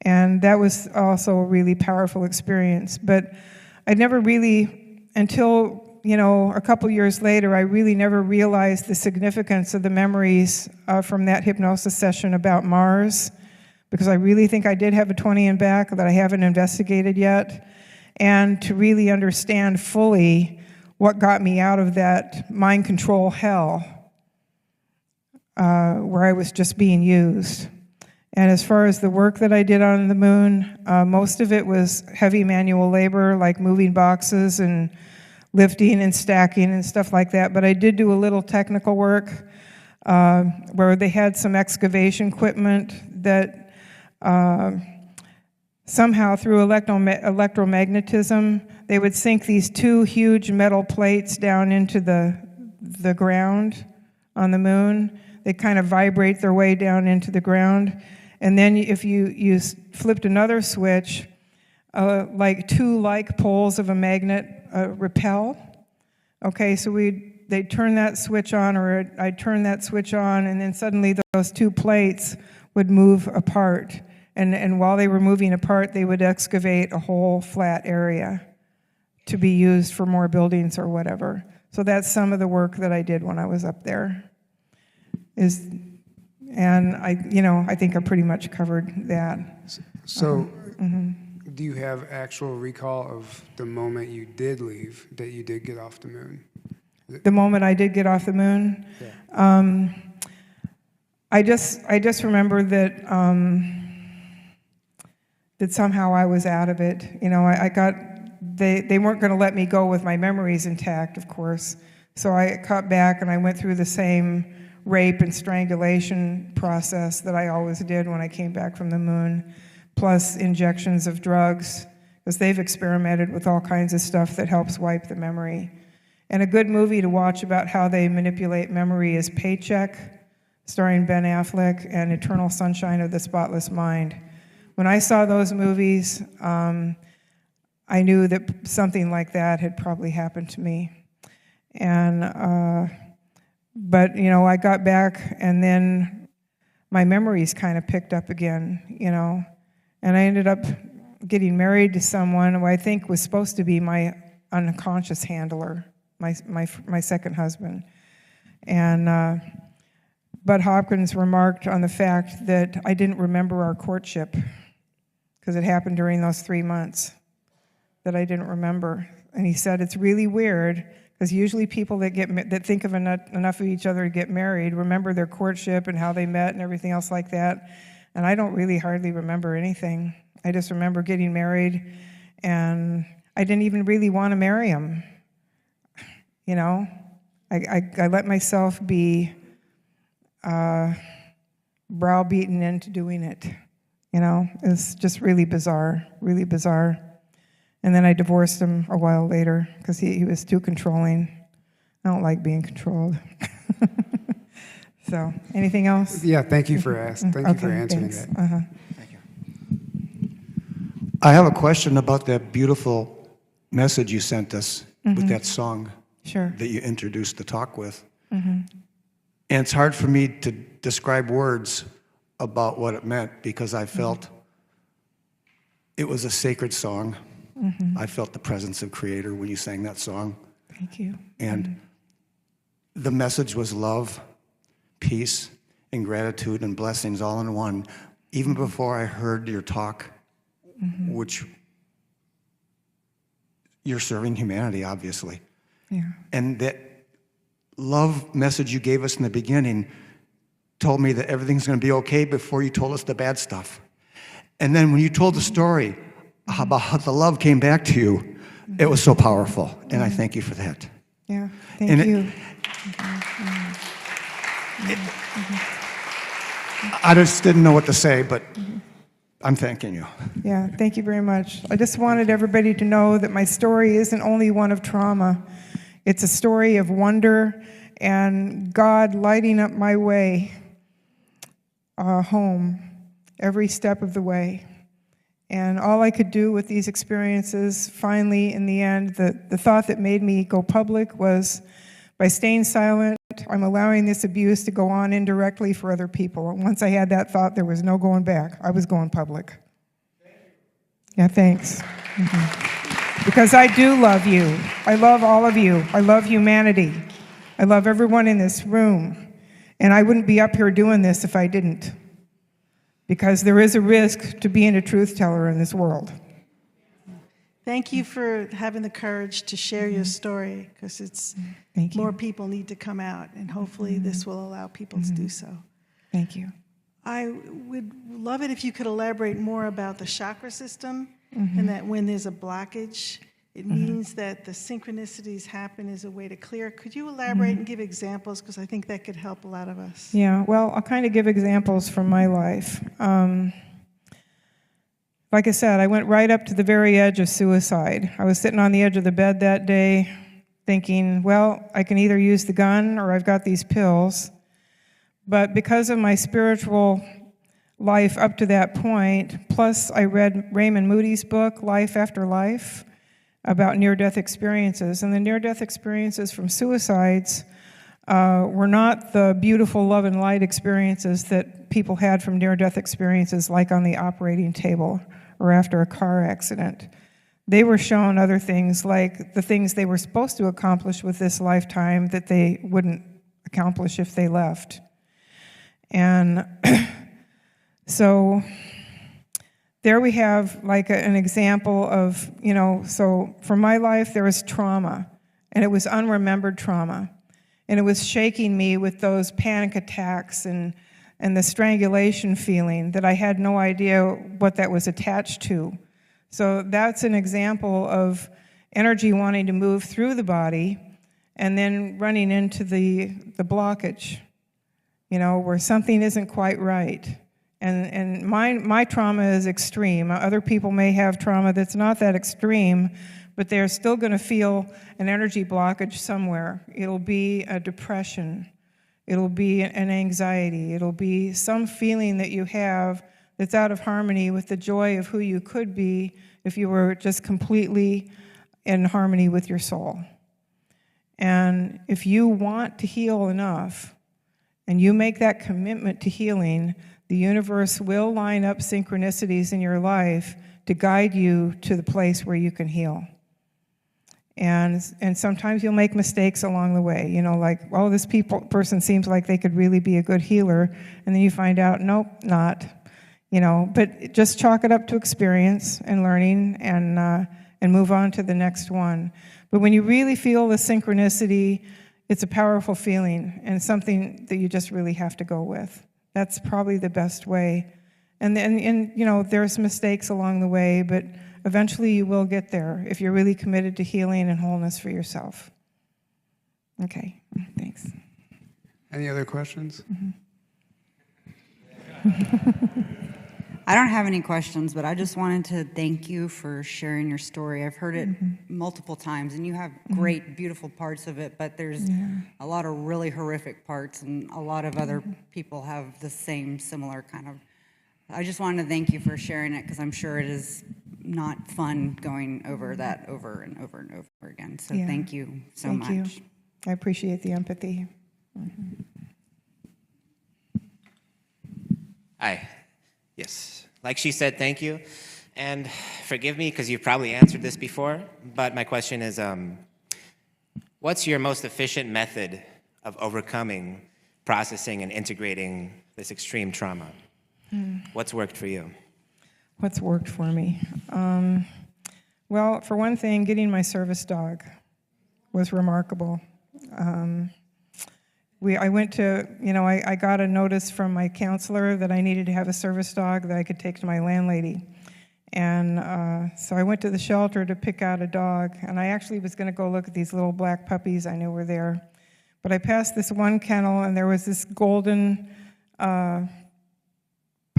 And that was also a really powerful experience. But I never really, until a couple years later, I really never realized the significance of the memories from that hypnosis session about Mars, because I really think I did have a 20 and back that I haven't investigated yet, and to really understand fully what got me out of that mind control hell where I was just being used. And as far as the work that I did on the moon, most of it was heavy manual labor, like moving boxes and lifting and stacking and stuff like that. But I did do a little technical work where they had some excavation equipment that somehow through electromagnetism, they would sink these two huge metal plates down into the ground on the moon. They kind of vibrate their way down into the ground. And then if you flipped another switch, like two like poles of a magnet repel. Okay, so they'd turn that switch on, or I'd turn that switch on, and then suddenly those two plates would move apart. And while they were moving apart, they would excavate a whole flat area to be used for more buildings or whatever. So that's some of the work that I did when I was up there. And I think I pretty much covered that. So, do you have actual recall of the moment you did leave, that you did get off the moon? The moment I did get off the moon? Yeah. I just remember that that somehow I was out of it. They weren't going to let me go with my memories intact, of course. So I cut back and I went through the same rape and strangulation process that I always did when I came back from the moon, plus injections of drugs, because they've experimented with all kinds of stuff that helps wipe the memory. And a good movie to watch about how they manipulate memory is Paycheck, starring Ben Affleck, and Eternal Sunshine of the Spotless Mind. When I saw those movies, I knew that something like that had probably happened to me. And, but, you know, I got back, and then my memories kind of picked up again, you know. And I ended up getting married to someone who I think was supposed to be my unconscious handler, my second husband. And Bud Hopkins remarked on the fact that I didn't remember our courtship because it happened during those 3 months that I didn't remember. And he said it's really weird because usually people that think of enough of each other to get married remember their courtship and how they met and everything else like that. And I don't really hardly remember anything. I just remember getting married, and I didn't even really want to marry him. You know, I let myself be browbeaten into doing it. You know, it's just really bizarre, really bizarre. And then I divorced him a while later because he was too controlling. I don't like being controlled. So, anything else? Yeah, thank you for asking. Thank you for answering thanks. that. Thank you. I have a question about that beautiful message you sent us with that song Sure. that you introduced the talk with. And it's hard for me to describe words about what it meant because I felt it was a sacred song. I felt the presence of Creator when you sang that song. Thank you. And the message was love, peace, and gratitude and blessings all in one. Even before I heard your talk, which you're serving humanity, obviously. Yeah. And that love message you gave us in the beginning told me that everything's going to be okay before you told us the bad stuff. And then when you told the story about how the love came back to you, it was so powerful. And I thank you for that. Yeah. Thank And you. I just didn't know what to say, but I'm thanking you. Yeah, thank you very much. I just wanted everybody to know that my story isn't only one of trauma. It's a story of wonder and God lighting up my way home every step of the way. And all I could do with these experiences, finally, in the end, the thought that made me go public was, by staying silent, I'm allowing this abuse to go on indirectly for other people. And once I had that thought, there was no going back. I was going public. Yeah, thanks. Because I do love you. I love all of you. I love humanity. I love everyone in this room. And I wouldn't be up here doing this if I didn't. Because there is a risk to being a truth teller in this world. Thank you for having the courage to share your story, because it's more people need to come out, and hopefully this will allow people to do so. Thank you. I would love it if you could elaborate more about the chakra system, and that when there's a blockage, it means that the synchronicities happen as a way to clear. Could you elaborate and give examples, because I think that could help a lot of us. Yeah, well, I'll kind of give examples from my life. Like I said, I went right up to the very edge of suicide. I was sitting on the edge of the bed that day thinking, well, I can either use the gun or I've got these pills. But because of my spiritual life up to that point, plus I read Raymond Moody's book, Life After Life, about near-death experiences. And the near-death experiences from suicides were not the beautiful love and light experiences that people had from near-death experiences, like on the operating table or after a car accident. They were shown other things, like the things they were supposed to accomplish with this lifetime that they wouldn't accomplish if they left. And so there we have like an example of, so for my life there was trauma, and it was unremembered trauma. And it was shaking me with those panic attacks and the strangulation feeling that I had no idea what that was attached to. So that's an example of energy wanting to move through the body and then running into the blockage, where something isn't quite right. And my trauma is extreme. Other people may have trauma that's not that extreme, but they're still going to feel an energy blockage somewhere. It'll be a depression. It'll be an anxiety. It'll be some feeling that you have that's out of harmony with the joy of who you could be if you were just completely in harmony with your soul. And if you want to heal enough, and you make that commitment to healing, the universe will line up synchronicities in your life to guide you to the place where you can heal. And sometimes you'll make mistakes along the way, like, oh, this person seems like they could really be a good healer, and then you find out, nope, not, but just chalk it up to experience and learning and move on to the next one. But when you really feel the synchronicity, it's a powerful feeling and something that you just really have to go with. That's probably the best way. And there's mistakes along the way, but eventually you will get there if you're really committed to healing and wholeness for yourself. Okay, thanks. Any other questions? I don't have any questions, but I just wanted to thank you for sharing your story. I've heard it multiple times, and you have great, beautiful parts of it, but there's a lot of really horrific parts, and a lot of other people have the same similar kind of. I just wanted to thank you for sharing it, because I'm sure it is not fun going over that over and over and over again. So thank you so much. Thank you. I appreciate the empathy. Hi. Yes. Like she said, thank you. And forgive me, because you've probably answered this before, but my question is, what's your most efficient method of overcoming, processing, and integrating this extreme trauma? What's worked for you? What's worked for me? Well, for one thing, getting my service dog was remarkable. I went to, I got a notice from my counselor that I needed to have a service dog that I could take to my landlady. And so I went to the shelter to pick out a dog, and I actually was going to go look at these little black puppies I knew were there. But I passed this one kennel, and there was this golden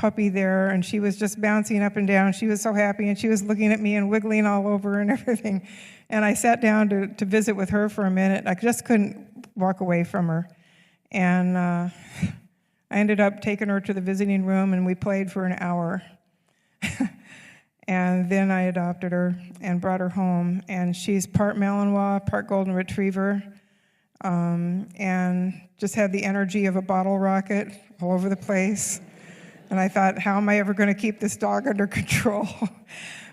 puppy there, and she was just bouncing up and down. She was so happy, and she was looking at me and wiggling all over and everything. And I sat down to visit with her for a minute. I just couldn't walk away from her. And I ended up taking her to the visiting room, and we played for an hour. And then I adopted her and brought her home. And she's part Malinois, part Golden Retriever, and just had the energy of a bottle rocket all over the place. And I thought, how am I ever going to keep this dog under control?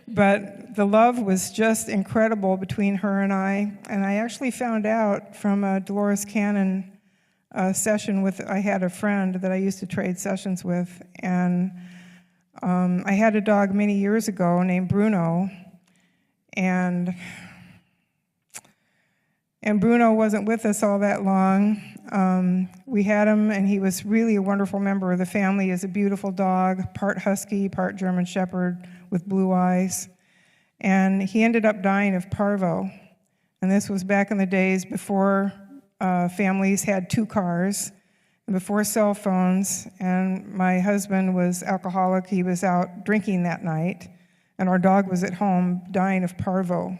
But the love was just incredible between her and I. And I actually found out from a Dolores Cannon session I had a friend that I used to trade sessions with, and I had a dog many years ago named Bruno, and Bruno wasn't with us all that long. We had him, and he was really a wonderful member of the family. He's a beautiful dog, part husky, part German Shepherd with blue eyes, and he ended up dying of parvo, and this was back in the days before families had 2 cars, and before cell phones, and my husband was alcoholic. He was out drinking that night, and our dog was at home dying of parvo.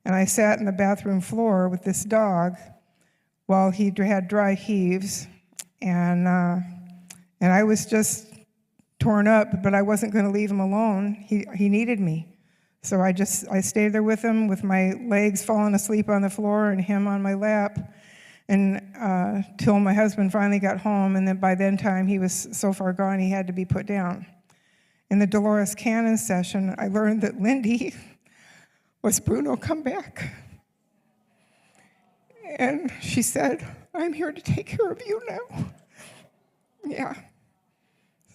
And I sat in the bathroom floor with this dog while he had dry heaves, and I was just torn up, but I wasn't going to leave him alone. He needed me. So I stayed there with him with my legs falling asleep on the floor and him on my lap, and till my husband finally got home, and then by then time he was so far gone he had to be put down. In the Dolores Cannon session, I learned that Lindy was Bruno come back. And she said, I'm here to take care of you now. Yeah.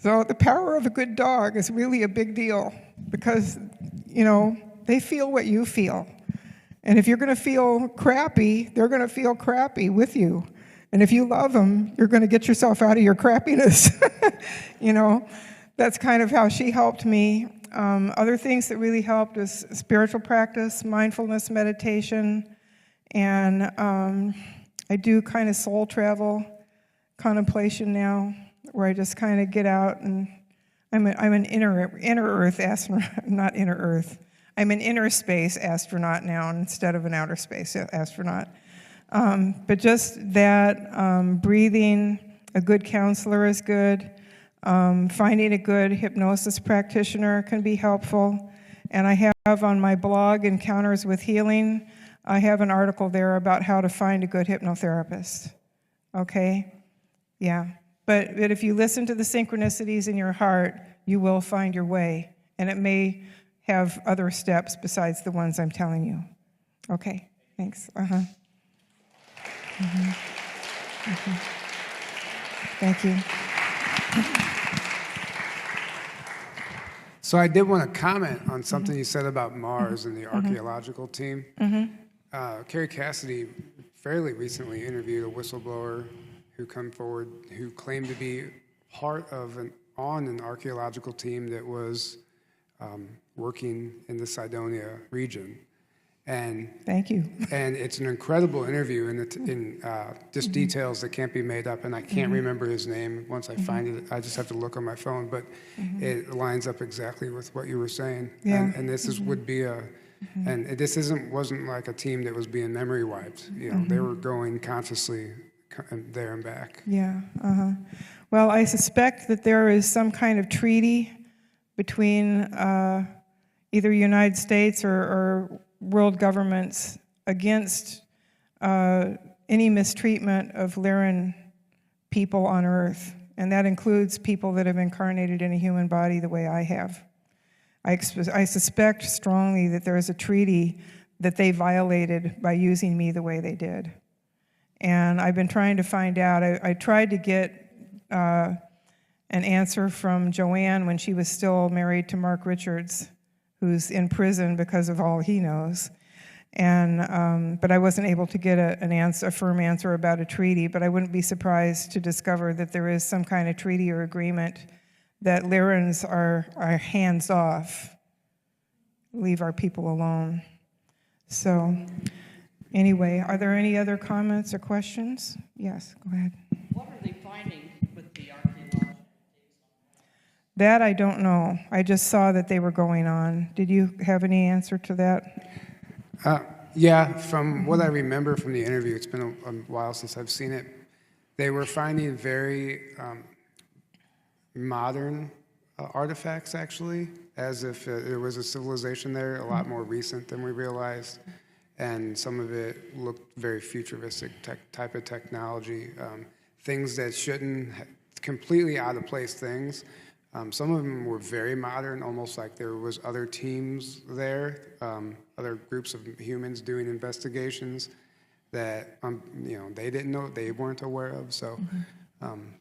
So the power of a good dog is really a big deal because, they feel what you feel. And if you're going to feel crappy, they're going to feel crappy with you. And if you love them, you're going to get yourself out of your crappiness. That's kind of how she helped me. Other things that really helped was spiritual practice, mindfulness, meditation, and I do kind of soul travel contemplation now, where I just kind of get out, and I'm an inner earth astronaut, not inner earth. I'm an inner space astronaut now instead of an outer space astronaut. But just that breathing, a good counselor is good. Finding a good hypnosis practitioner can be helpful. And I have on my blog, Encounters with Healing, I have an article there about how to find a good hypnotherapist. Okay? Yeah. But if you listen to the synchronicities in your heart, you will find your way. And it may have other steps besides the ones I'm telling you. Okay, thanks. Thank you. So I did want to comment on something you said about Mars and the archaeological team. Carrie Cassidy fairly recently interviewed a whistleblower who come forward who claimed to be part of on an archaeological team that was working in the Cydonia region. And Thank you. And it's an incredible interview in just details that can't be made up. And I can't remember his name. Once I find it, I just have to look on my phone. But it lines up exactly with what you were saying. Yeah. And this would be and this wasn't like a team that was being memory wiped. You know, they were going consciously there and back. Yeah. Well, I suspect that there is some kind of treaty between either United States or world governments against any mistreatment of Lyran people on Earth, and that includes people that have incarnated in a human body the way I have. I suspect strongly that there is a treaty that they violated by using me the way they did. And I've been trying to find out. I tried to get an answer from Joanne when she was still married to Mark Richards, who's in prison because of all he knows. And but I wasn't able to get a firm answer about a treaty, but I wouldn't be surprised to discover that there is some kind of treaty or agreement that Lyrans are hands off, leave our people alone. So anyway, are there any other comments or questions? Yes, go ahead. What are they finding with the archaeological? That I don't know. I just saw that they were going on. Did you have any answer to that? Yeah, from what I remember from the interview, it's been a while since I've seen it. They were finding very modern artifacts, actually, as if there was a civilization there, a lot more recent than we realized. And some of it looked very futuristic type of technology, things that shouldn't, completely out of place things. Some of them were very modern, almost like there was other teams there, other groups of humans doing investigations that they didn't know, they weren't aware of. So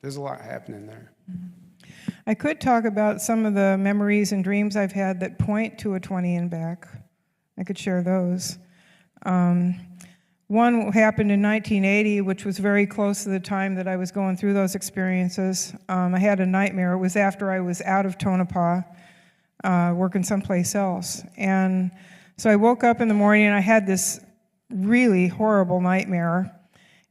there's a lot happening there. I could talk about some of the memories and dreams I've had that point to a 20 and back. I could share those. One happened in 1980, which was very close to the time that I was going through those experiences. I had a nightmare. It was after I was out of Tonopah, working someplace else. And so I woke up in the morning and I had this really horrible nightmare.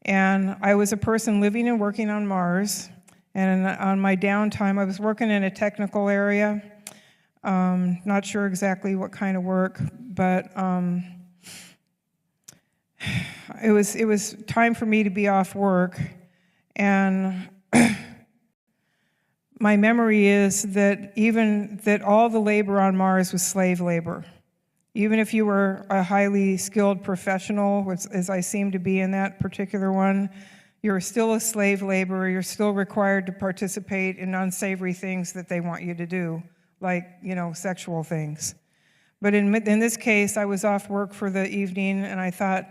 And I was a person living and working on Mars. And on my downtime, I was working in a technical area. Not sure exactly what kind of work, but it was time for me to be off work. And my memory is that all the labor on Mars was slave labor. Even if you were a highly skilled professional, as I seem to be in that particular one, you're still a slave laborer. You're still required to participate in unsavory things that they want you to do, like, sexual things. But in this case, I was off work for the evening, and I thought,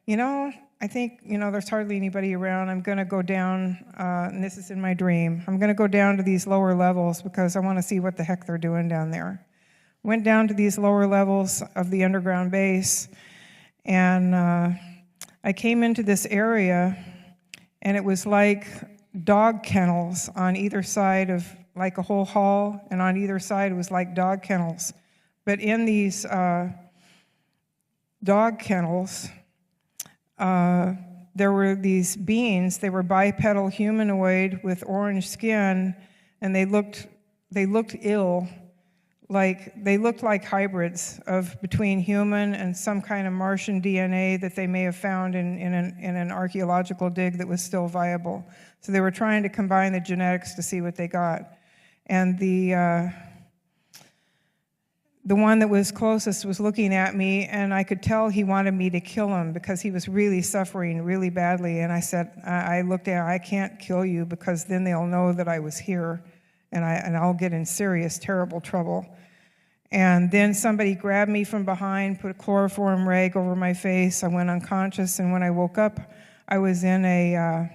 I think, there's hardly anybody around. I'm going to go down, and this is in my dream. I'm going to go down to these lower levels because I want to see what the heck they're doing down there. Went down to these lower levels of the underground base, and I came into this area, and it was like dog kennels on either side of, like a whole hall, and on either side it was like dog kennels. But in these dog kennels, there were these beings. They were bipedal humanoid with orange skin, and they looked ill, looked like hybrids of between human and some kind of Martian DNA that they may have found in an archaeological dig that was still viable. So they were trying to combine the genetics to see what they got. And the one that was closest was looking at me, and I could tell he wanted me to kill him because he was really suffering really badly. And I said, I looked at him, I can't kill you because then they'll know that I was here, and I'll get in serious, terrible trouble. And then somebody grabbed me from behind, put a chloroform rag over my face. I went unconscious, and when I woke up, I was in a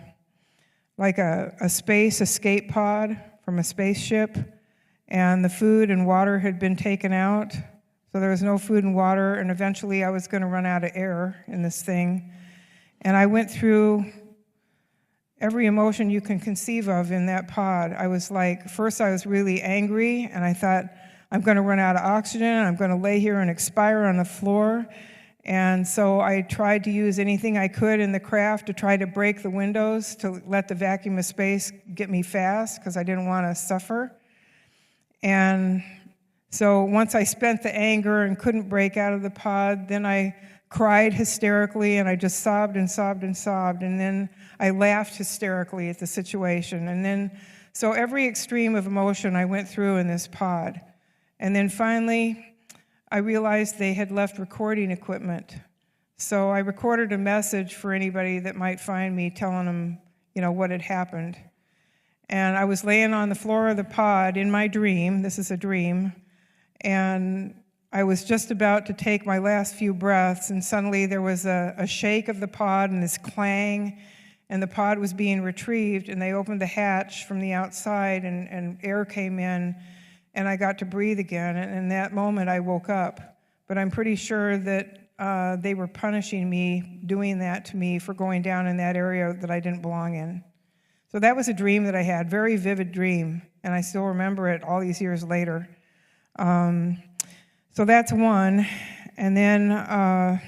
space escape pod from a spaceship, and the food and water had been taken out, so there was no food and water, and eventually I was going to run out of air in this thing. And I went through every emotion you can conceive of in that pod. I was like, first I was really angry, and I thought, I'm going to run out of oxygen, I'm going to lay here and expire on the floor. And so I tried to use anything I could in the craft to try to break the windows to let the vacuum of space get me fast, because I didn't want to suffer. And so once I spent the anger and couldn't break out of the pod, then I cried hysterically, and I just sobbed and sobbed and sobbed, and then I laughed hysterically at the situation. And then, so every extreme of emotion I went through in this pod. And then finally, I realized they had left recording equipment. So I recorded a message for anybody that might find me, telling them, what had happened. And I was laying on the floor of the pod in my dream, this is a dream, and I was just about to take my last few breaths, and suddenly there was a shake of the pod and this clang, and the pod was being retrieved, and they opened the hatch from the outside, and air came in, and I got to breathe again. And in that moment, I woke up. But I'm pretty sure that they were punishing me, doing that to me for going down in that area that I didn't belong in. So that was a dream that I had, very vivid dream, and I still remember it all these years later. So that's one. And then, I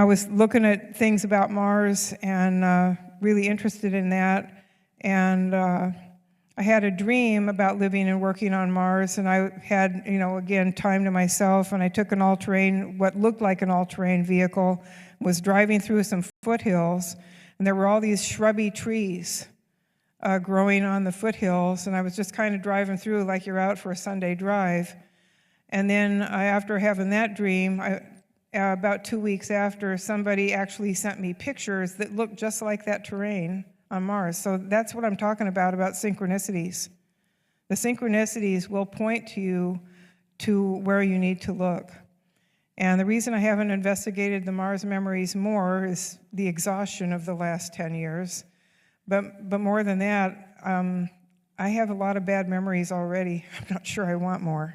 was looking at things about Mars and really interested in that. And I had a dream about living and working on Mars, and I had, again, time to myself, and I took an all-terrain, what looked like an all-terrain vehicle, was driving through some foothills, and there were all these shrubby trees growing on the foothills, and I was just kind of driving through like you're out for a Sunday drive. And then after having that dream, about 2 weeks after, somebody actually sent me pictures that looked just like that terrain on Mars. So that's what I'm talking about synchronicities. The synchronicities will point to you to where you need to look. And the reason I haven't investigated the Mars memories more is the exhaustion of the last 10 years. But more than that, I have a lot of bad memories already. I'm not sure I want more.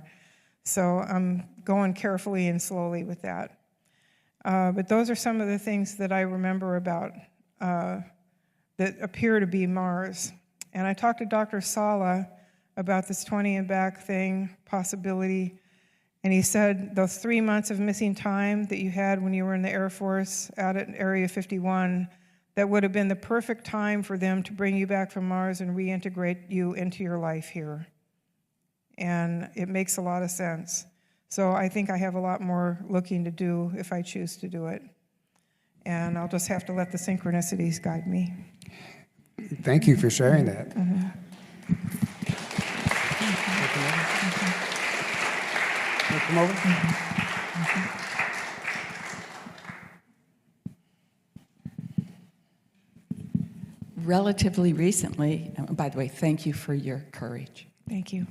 So I'm going carefully and slowly with that. But those are some of the things that I remember about that appear to be Mars. And I talked to Dr. Sala about this 20 and back thing, possibility, and he said those 3 months of missing time that you had when you were in the Air Force out at Area 51, that would have been the perfect time for them to bring you back from Mars and reintegrate you into your life here. And it makes a lot of sense. So I think I have a lot more looking to do if I choose to do it. And I'll just have to let the synchronicities guide me. Thank you for sharing that. Come over. Relatively recently, by the way, thank you for your courage. Thank you.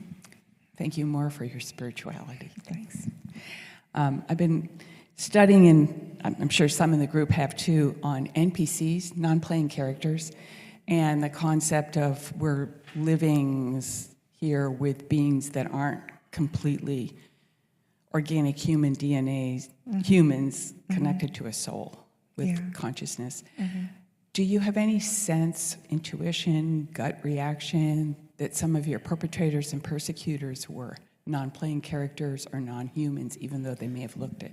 Thank you more for your spirituality. Thanks. I've been studying, and I'm sure some in the group have too, on NPCs, non-playing characters, and the concept of we're living here with beings that aren't completely organic human DNA, humans connected to a soul with consciousness. Do you have any sense, intuition, gut reaction that some of your perpetrators and persecutors were non-playing characters or non-humans, even though they may have looked it?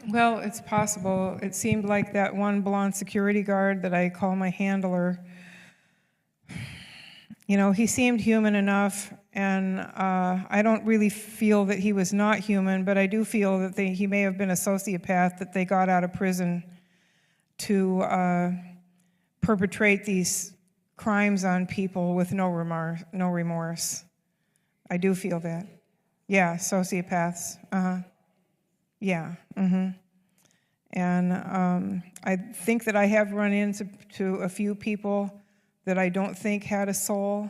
Well, it's possible. It seemed like that one blonde security guard that I call my handler, he seemed human enough, And I don't really feel that he was not human, but I do feel that he may have been a sociopath that they got out of prison to perpetrate these crimes on people with no remorse. I do feel that. Yeah, sociopaths. Yeah. And I think that I have run into a few people that I don't think had a soul,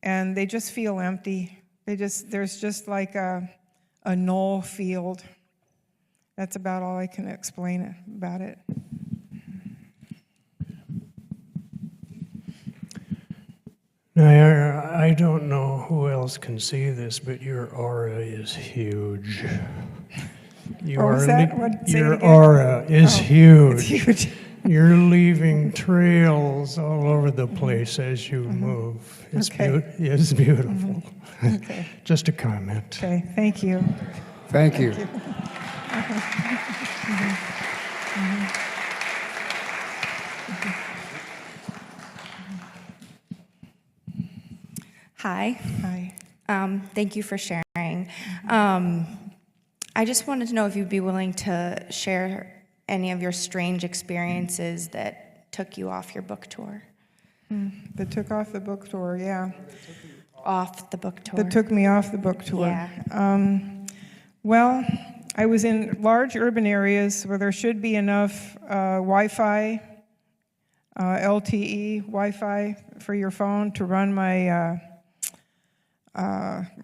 and they just feel empty. There's just like a null field. That's about all I can explain about it. Niara, I don't know who else can see this, but your aura is huge. You What was are that? Say it your again. aura is Oh, huge. It's huge. You're leaving trails all over the place as you move. It's, Okay. it's beautiful. Okay. Just a comment. Okay, thank you. Thank you. Hi. Hi. Thank you for sharing. I just wanted to know if you'd be willing to share any of your strange experiences that took you off your book tour. That took off the book tour, yeah. Off the book tour. That took me off the book tour. Yeah. Well, I was in large urban areas where there should be enough Wi-Fi, LTE Wi-Fi for your phone to run my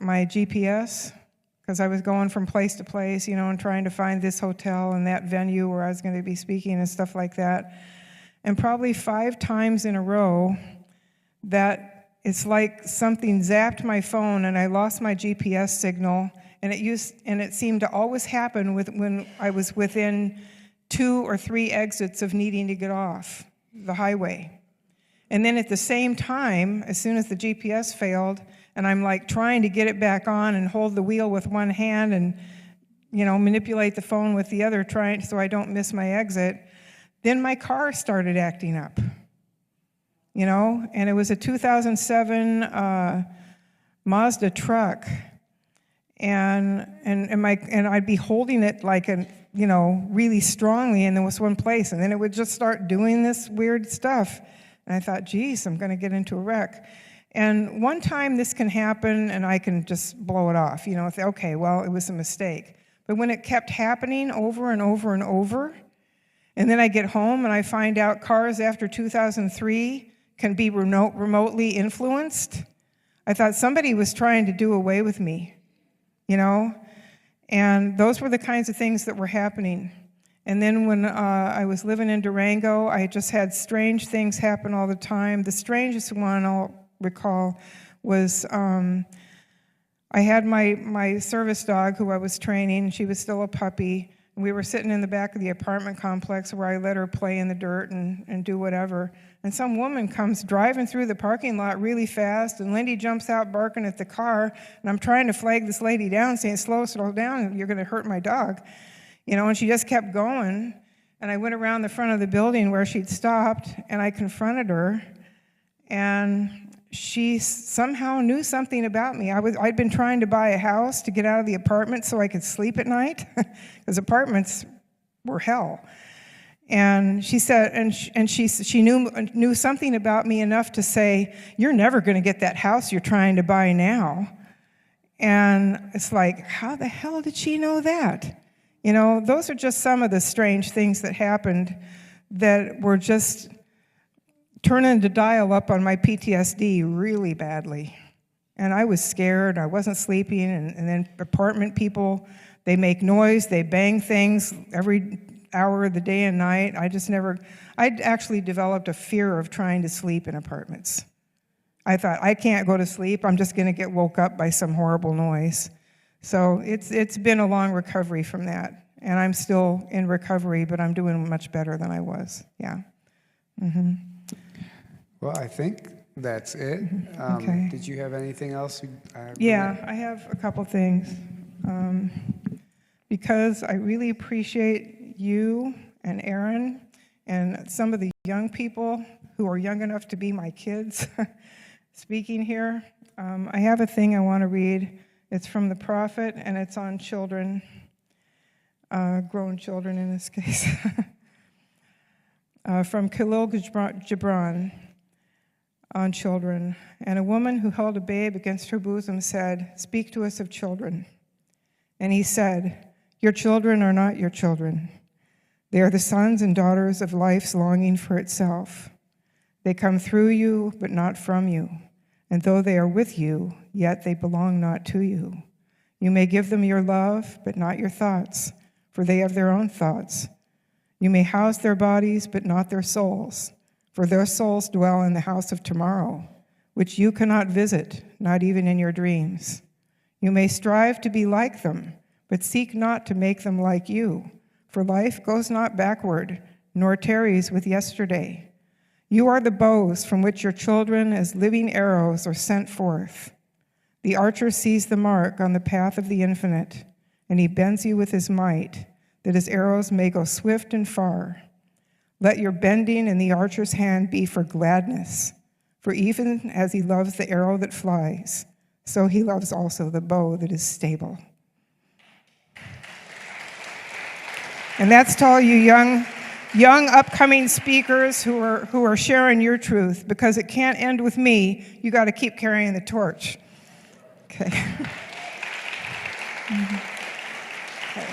my GPS, because I was going from place to place, and trying to find this hotel and that venue where I was going to be speaking and stuff like that. And probably 5 times in a row that it's like something zapped my phone and I lost my GPS signal, and it seemed to always happen when I was within 2 or 3 exits of needing to get off the highway. And then at the same time, as soon as the GPS failed, and I'm like trying to get it back on and hold the wheel with one hand and, manipulate the phone with the other, so I don't miss my exit, then my car started acting up. And it was a 2007 Mazda truck, and I'd be holding it like really strongly, and there was one place, and then it would just start doing this weird stuff. And I thought, geez, I'm going to get into a wreck. And one time this can happen, and I can just blow it off. Okay, well, it was a mistake. But when it kept happening over and over and over, and then I get home and I find out cars after 2003 can be remotely influenced, I thought somebody was trying to do away with me, And those were the kinds of things that were happening. And then when I was living in Durango, I just had strange things happen all the time. The strangest one I'll recall was I had my service dog who I was training. She was still a puppy. And we were sitting in the back of the apartment complex where I let her play in the dirt and do whatever. And some woman comes driving through the parking lot really fast, and Lindy jumps out barking at the car, and I'm trying to flag this lady down, saying, slow down, you're going to hurt my dog. And she just kept going. And I went around the front of the building where she'd stopped, and I confronted her. And she somehow knew something about me. I'd been trying to buy a house to get out of the apartment so I could sleep at night, because apartments were hell. And she said, and she knew something about me enough to say, you're never going to get that house you're trying to buy now. And it's like, how the hell did she know that? Those are just some of the strange things that happened that were just turning the dial up on my PTSD really badly. And I was scared, I wasn't sleeping, and then apartment people, they make noise, they bang things every hour of the day and night. I'd actually developed a fear of trying to sleep in apartments. I thought, I can't go to sleep, I'm just gonna get woke up by some horrible noise. So it's been a long recovery from that. And I'm still in recovery, but I'm doing much better than I was, yeah. Mm-hmm. Well, I think that's it. Okay. Did you have anything else? Yeah, I have a couple things. Because I really appreciate you and Aaron and some of the young people who are young enough to be my kids speaking here. I have a thing I want to read. It's from the prophet, and it's on children, grown children in this case. From Khalil Gibran on children. And a woman who held a babe against her bosom said, "Speak to us of children." And he said, "Your children are not your children. They are the sons and daughters of life's longing for itself. They come through you, but not from you. And though they are with you, yet they belong not to you. You may give them your love, but not your thoughts, for they have their own thoughts. You may house their bodies, but not their souls, for their souls dwell in the house of tomorrow, which you cannot visit, not even in your dreams. You may strive to be like them, but seek not to make them like you, for life goes not backward, nor tarries with yesterday. You are the bows from which your children as living arrows are sent forth. The archer sees the mark on the path of the infinite, and he bends you with his might, that his arrows may go swift and far. Let your bending in the archer's hand be for gladness, for even as he loves the arrow that flies, so he loves also the bow that is stable. And that's to all you young upcoming speakers who are sharing your truth, because it can't end with me. You got to keep carrying the torch. Okay. Okay.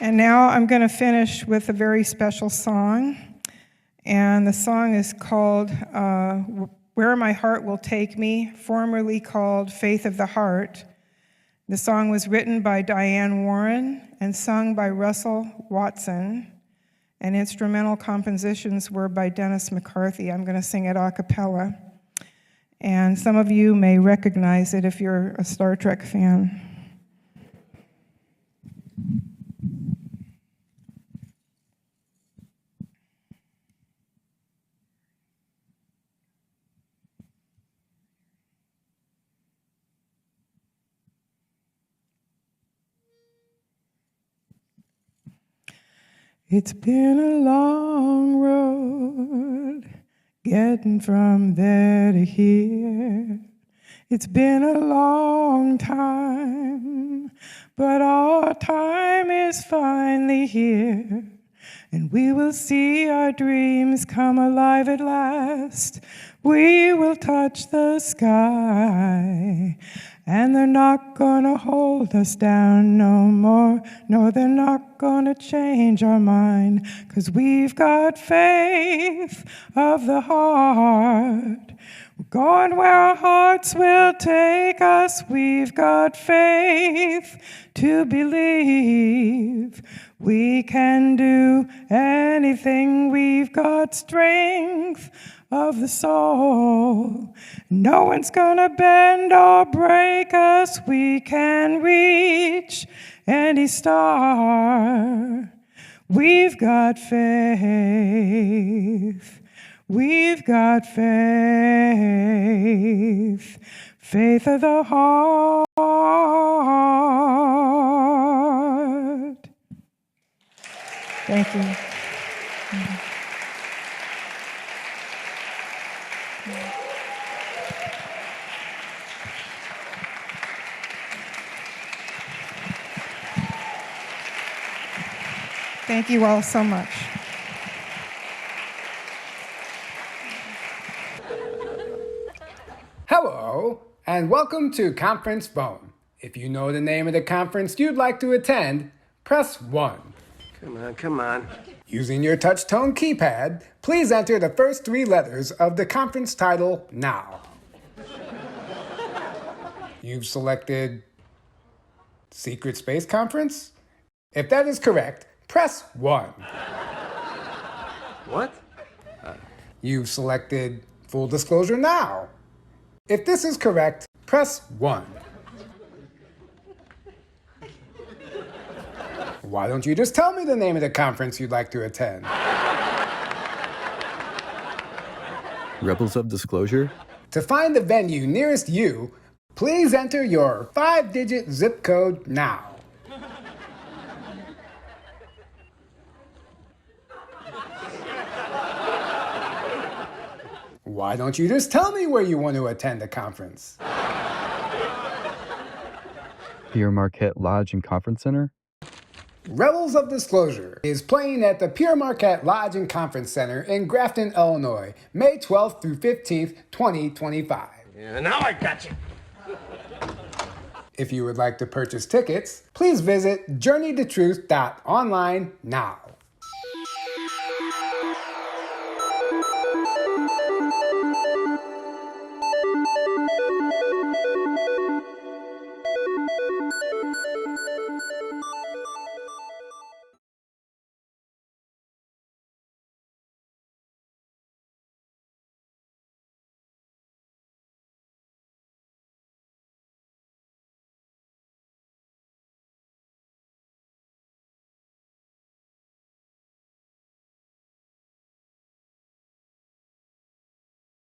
And now I'm going to finish with a very special song. And the song is called Where My Heart Will Take Me, formerly called Faith of the Heart. The song was written by Diane Warren and sung by Russell Watson, and instrumental compositions were by Dennis McCarthy. I'm going to sing it a cappella, and some of you may recognize it if you're a Star Trek fan. It's been a long road getting from there to here. It's been a long time, but our time is finally here. And we will see our dreams come alive at last. We will touch the sky, and they're not gonna hold us down no more. No, they're not gonna change our mind, 'cause we've got faith of the heart. We're going where our hearts will take us. We've got faith to believe we can do anything. We've got strength of the soul. No one's gonna bend or break us. We can reach any star. We've got faith. We've got faith. Faith of the heart. Thank you. Thank you all so much. Hello, and welcome to Conference Bone. If you know the name of the conference you'd like to attend, press 1. Come on. Using your touch-tone keypad, please enter the first 3 letters of the conference title now. You've selected Secret Space Conference? If that is correct, press 1. What? You've selected Full Disclosure Now. If this is correct, press 1. Why don't you just tell me the name of the conference you'd like to attend? Rebels of Disclosure? To find the venue nearest you, please enter your 5-digit zip code now. Why don't you just tell me where you want to attend the conference? Pierre Marquette Lodge and Conference Center? Rebels of Disclosure is playing at the Pierre Marquette Lodge and Conference Center in Grafton, Illinois, May 12th through 15th, 2025. Yeah, now I got you. If you would like to purchase tickets, please visit journeytotruth.online now.